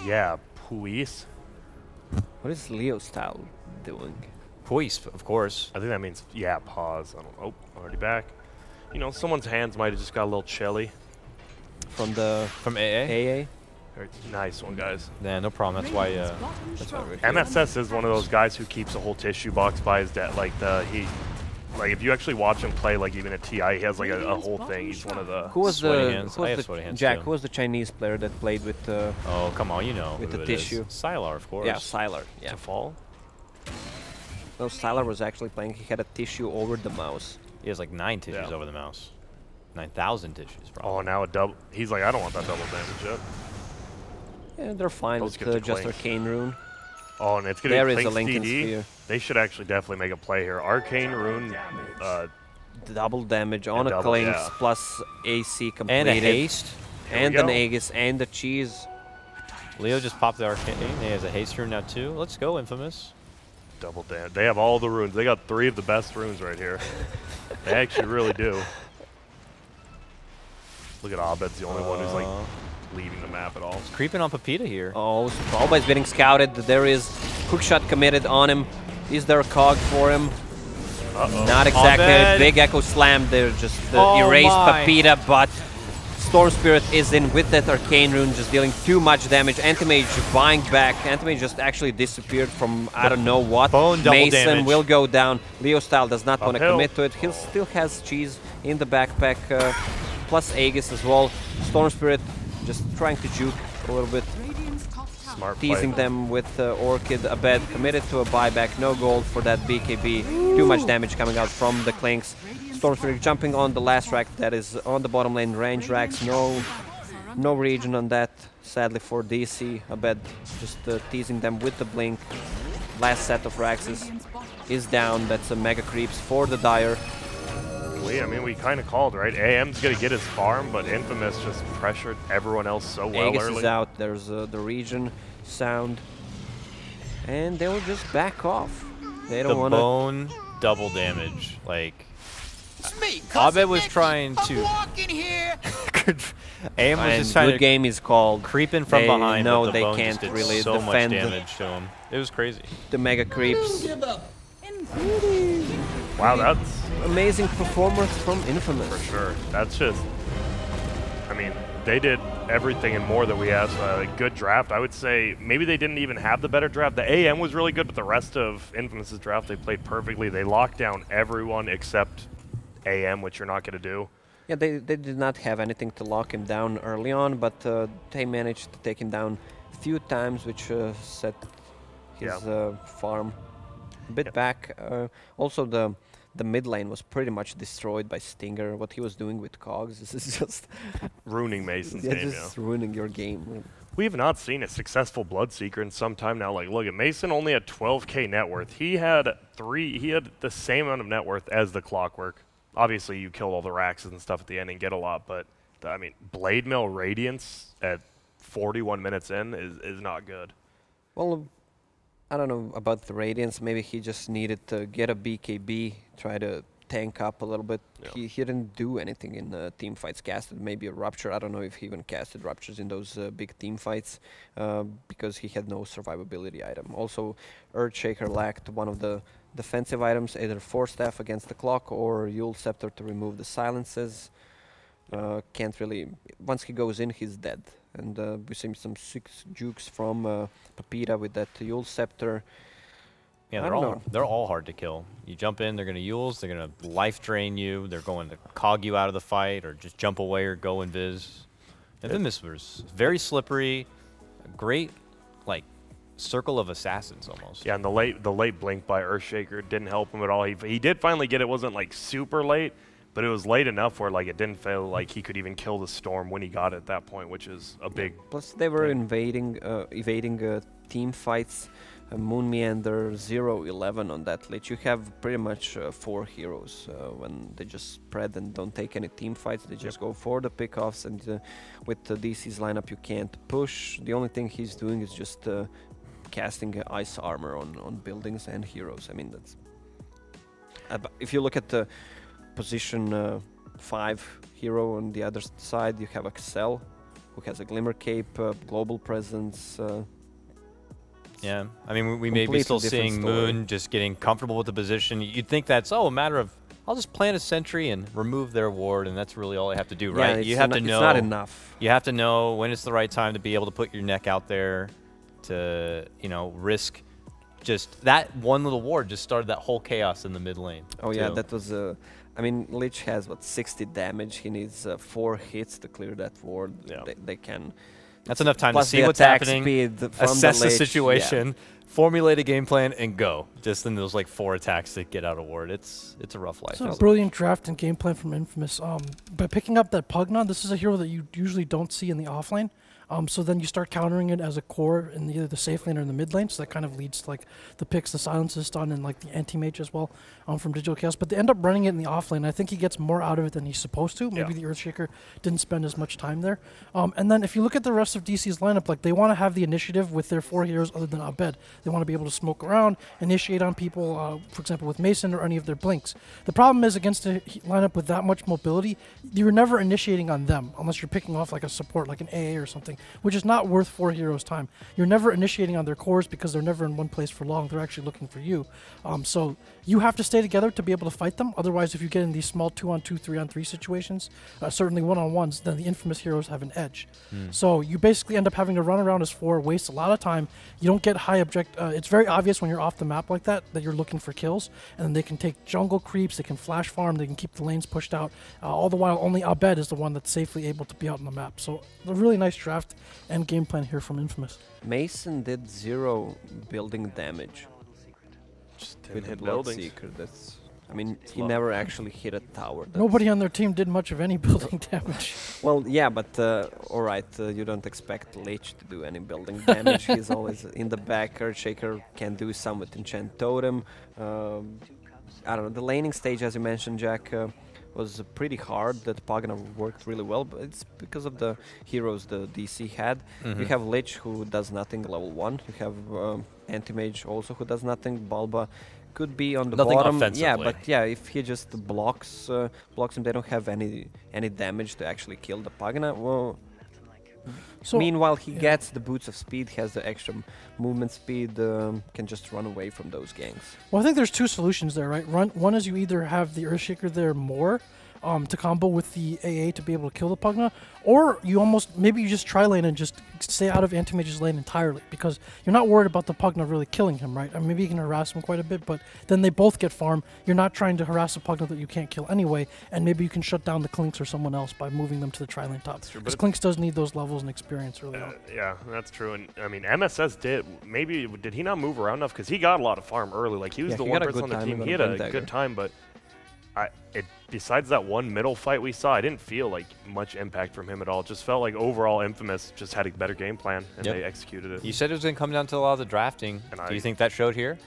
Yeah, please. What is Leo Style doing? Poise, of course. I think that means, yeah, pause. I don't, oh, already back. You know, someone's hands might have just got a little chilly. From the From AA? AA? Very nice one, guys. Yeah, no problem. That's why we're here. MSS is one of those guys who keeps a whole tissue box by his dad. Like, like if you actually watch him play, like even at TI, he has like a whole thing. He's one of the. Who was Sweaty the, hands. who I have was sweaty the hands Jack? too. Who was the Chinese player that played with Oh, come on, you know With who the it is. tissue. Sylar, of course. yeah, Sylar. Yeah. To fall? No, Sylar was actually playing. He had a tissue over the mouse. He has like 9 tissues Yeah. over the mouse. 9,000 tissues, probably. Oh, now a double. He's like, I don't want that double damage yet. Yeah, they're fine Those with get to just clink. Arcane Rune. Oh, and it's gonna There be is a Clink's Lincoln DD. Sphere. They should actually definitely make a play here. Arcane Rune, Double damage on a double, Clinks yeah. plus AC completed. And a haste. And we an go. Aegis and the cheese. Leo just popped the arcane. He has a haste rune now too. Let's go, Infamous. double damage. They have all the runes. They got 3 of the best runes right here. They actually really do. Look at Abed's the only one who's like leaving the map at all. Creeping on Pepita here. Oh, Alba is getting scouted. There is hookshot committed on him. Is there a cog for him? Not exactly a Abed. big Echo Slam. They're just Oh erased my. Papita, but Storm Spirit is in with that Arcane Rune, just dealing too much damage. Anti-Mage buying back. Anti-Mage just actually disappeared from I don't know what. Bone double Mason damage. will go down. Leo Style does not want to Uphill. commit to it. He still has Cheese in the backpack, plus Aegis as well. Storm Spirit just trying to juke a little bit. Radiant's top tower Smart Teasing play. them with Orchid. Abed committed to a buyback. No gold for that BKB. Too much damage coming out from the Clinks. Storm Spirit jumping on the last rack that is on the bottom lane. Range racks. No region on that. Sadly for DC. Abed just teasing them with the blink. Last set of racks is down. That's a mega creeps for the Dire. We kind of called, right? AM's going to get his farm, but Infamous just pressured everyone else so well Aegis early. is out. There's the region sound. And they will just back off. They The don't want to. bone double damage. Like, It's me, Abed was Cousin trying Nicky. to- I'm walking here. AM was And just trying good to game is called. creep in from They behind, know but the they bone can't just did really so much defend damage to him. It was crazy. the mega creeps. Wow, that's Amazing performance from Infamous. for sure. That's just, they did everything and more that we asked. A good draft. I would say maybe they didn't even have the better draft. The AM was really good, but the rest of Infamous's draft, they played perfectly. They locked down everyone except AM, which you're not going to do. Yeah, they did not have anything to lock him down early on, but they managed to take him down a few times, which set his farm a bit back. Also, the mid lane was pretty much destroyed by Stinger. What he was doing with Cogs, this is just Ruining Mason's game, just ruining your game. We have not seen a successful Bloodseeker in some time now. Like, look at Mason only had 12K net worth. He had the same amount of net worth as the Clockwork. Obviously, you kill all the racks and stuff at the end and get a lot, but Blade Mill Radiance at 41 minutes in is not good. Well, I don't know about the Radiance. Maybe he just needed to get a BKB, try to tank up a little bit. Yeah. He didn't do anything in team fights. Casted maybe a Rupture. I don't know if he even casted Ruptures in those big team fights because he had no survivability item. Also, Earthshaker lacked one of the defensive items, either Force Staff against the clock or Yule Scepter to remove the silences. Can't really. Once he goes in, he's dead. And we see some 6 jukes from Papita with that Yule Scepter. Yeah, I don't know. they're all hard to kill. You jump in, they're going to Yules, they're going to life drain you, they're going to cog you out of the fight, or just jump away or go invis. Infamous was very slippery, a great, circle of assassins almost. Yeah, and the late blink by Earthshaker didn't help him at all. He did finally get it. Wasn't super late, but it was late enough where it didn't feel like he could even kill the Storm when he got it at that point, which is a big. Plus, they were thing. evading team fights. Moon Meander 0-11 on that lich. You have pretty much 4 heroes when they just spread and don't take any team fights. They just go for the pickoffs, and with the DC's lineup, you can't push. The only thing he's doing is just casting ice armor on buildings and heroes. That's. If you look at the position 5 hero on the other side, you have Axel, who has a Glimmer Cape, global presence. Yeah, we may be still completely different seeing story. Moon just getting comfortable with the position. You'd think that's, a matter of, I'll just plant a sentry and remove their ward, and that's really all I have to do, right? Yeah, You have to know. It's not enough. You have to know when it's the right time to be able to put your neck out there to, risk just that one little ward just started that whole chaos in the mid lane. Oh yeah, too. that was Lich has 60 damage. He needs 4 hits to clear that ward. Yeah. They can. That's enough time to Plus see the what's attack happening, speed from assess the Lich, situation, formulate a game plan, and go. Just in those 4 attacks to get out a ward. It's a rough life. It's a brilliant draft and game plan from Infamous. By picking up that Pugna, this is a hero that you usually don't see in the offlane. So then you start countering it as a core in either the safe lane or in the mid lane. So that kind of leads to the picks, the silences done, and the anti-mage as well from Digital Chaos. But they end up running it in the offlane. I think he gets more out of it than he's supposed to. Maybe the Earthshaker didn't spend as much time there. And then if you look at the rest of DC's lineup, they want to have the initiative with their 4 heroes other than Abed. They want to be able to smoke around, initiate on people, for example, with Mason or any of their blinks. The problem is against a lineup with that much mobility, you're never initiating on them unless you're picking off a support like an AA or something. something, which is not worth 4 heroes' time. You're never initiating on their cores because they're never in one place for long. They're actually looking for you. So you have to stay together to be able to fight them. Otherwise, if you get in these small 2-on-2, 3-on-3 situations, certainly 1-on-1s, then the infamous heroes have an edge. So you basically end up having to run around as 4, waste a lot of time. You don't get high object. It's very obvious when you're off the map like that you're looking for kills, and then they can take jungle creeps, they can flash farm, they can keep the lanes pushed out. All the while, only Abed is the one that's safely able to be out on the map. So a really nice draft and game plan here from Infamous. Mason did 0 building damage Just with didn't the hit buildings. Bloodseeker. That's, I mean, he never actually hit a tower. That's Nobody on their team did much of any building damage. Well, yeah, but alright, you don't expect Lich to do any building damage. He's always in the back. Earthshaker can do some with Enchant Totem. I don't know, the laning stage, as you mentioned, Jack, was pretty hard. That Pagana worked really well, but it's because of the heroes the DC had. You have Lich, who does nothing, level 1. You have Anti-Mage also, who does nothing. Balba could be on the Nothing bottom. Yeah, offensively. but yeah, if he just blocks him, they don't have any damage to actually kill the Pagana. Well, So meanwhile, he yeah. gets the boots of speed, has the extra movement speed, can just run away from those ganks. Well, I think there's 2 solutions there, right? One is you either have the Earthshaker there more to combo with the AA to be able to kill the Pugna, or maybe you just tri-lane and just stay out of Anti-Mage's lane entirely, because you're not worried about the Pugna really killing him, right? I mean, maybe you can harass him quite a bit, but then they both get farm. You're not trying to harass a Pugna that you can't kill anyway, and maybe you can shut down the Clinks or someone else by moving them to the tri-lane top. true, Because but Clinks does need those levels and experience early on. Yeah, that's true. And I mean, MSS did he not move around enough? Because he got a lot of farm early. Like he was Yeah, the he one got a person good on the time team. and He got had a a dagger. good time, but besides that one middle fight we saw, I didn't feel like much impact from him at all. It just felt like overall Infamous just had a better game plan and Yep. they executed it. You said it was going to come down to a lot of the drafting. And Do you think that showed here?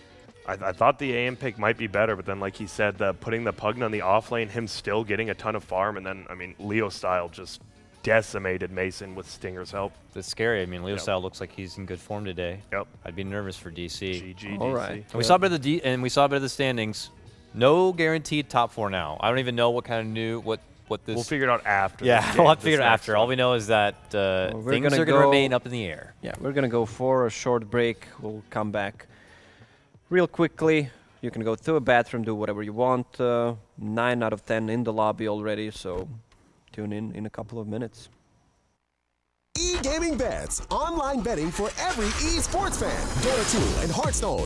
I thought the AM pick might be better, but then like he said, putting the Pugna on the off lane, him still getting a ton of farm, and then I mean Leo Style just decimated Mason with Stinger's help. It's scary. I mean, Leo Yep. Style looks like he's in good form today. Yep. I'd be nervous for DC. GG. All DC. right. And we saw a bit of the standings. No guaranteed top 4 now. I don't even know what this. We'll figure it out after. Yeah, this we'll game- have to figure it this next after. All we know is that we're things gonna are going to go- remain up in the air. Yeah, we're gonna go for a short break. We'll come back real quickly. You can go to a bathroom, do whatever you want. 9 out of 10 in the lobby already, so tune in a couple of minutes. E-Gaming Bets, online betting for every esports fan. Dota 2 and Hearthstone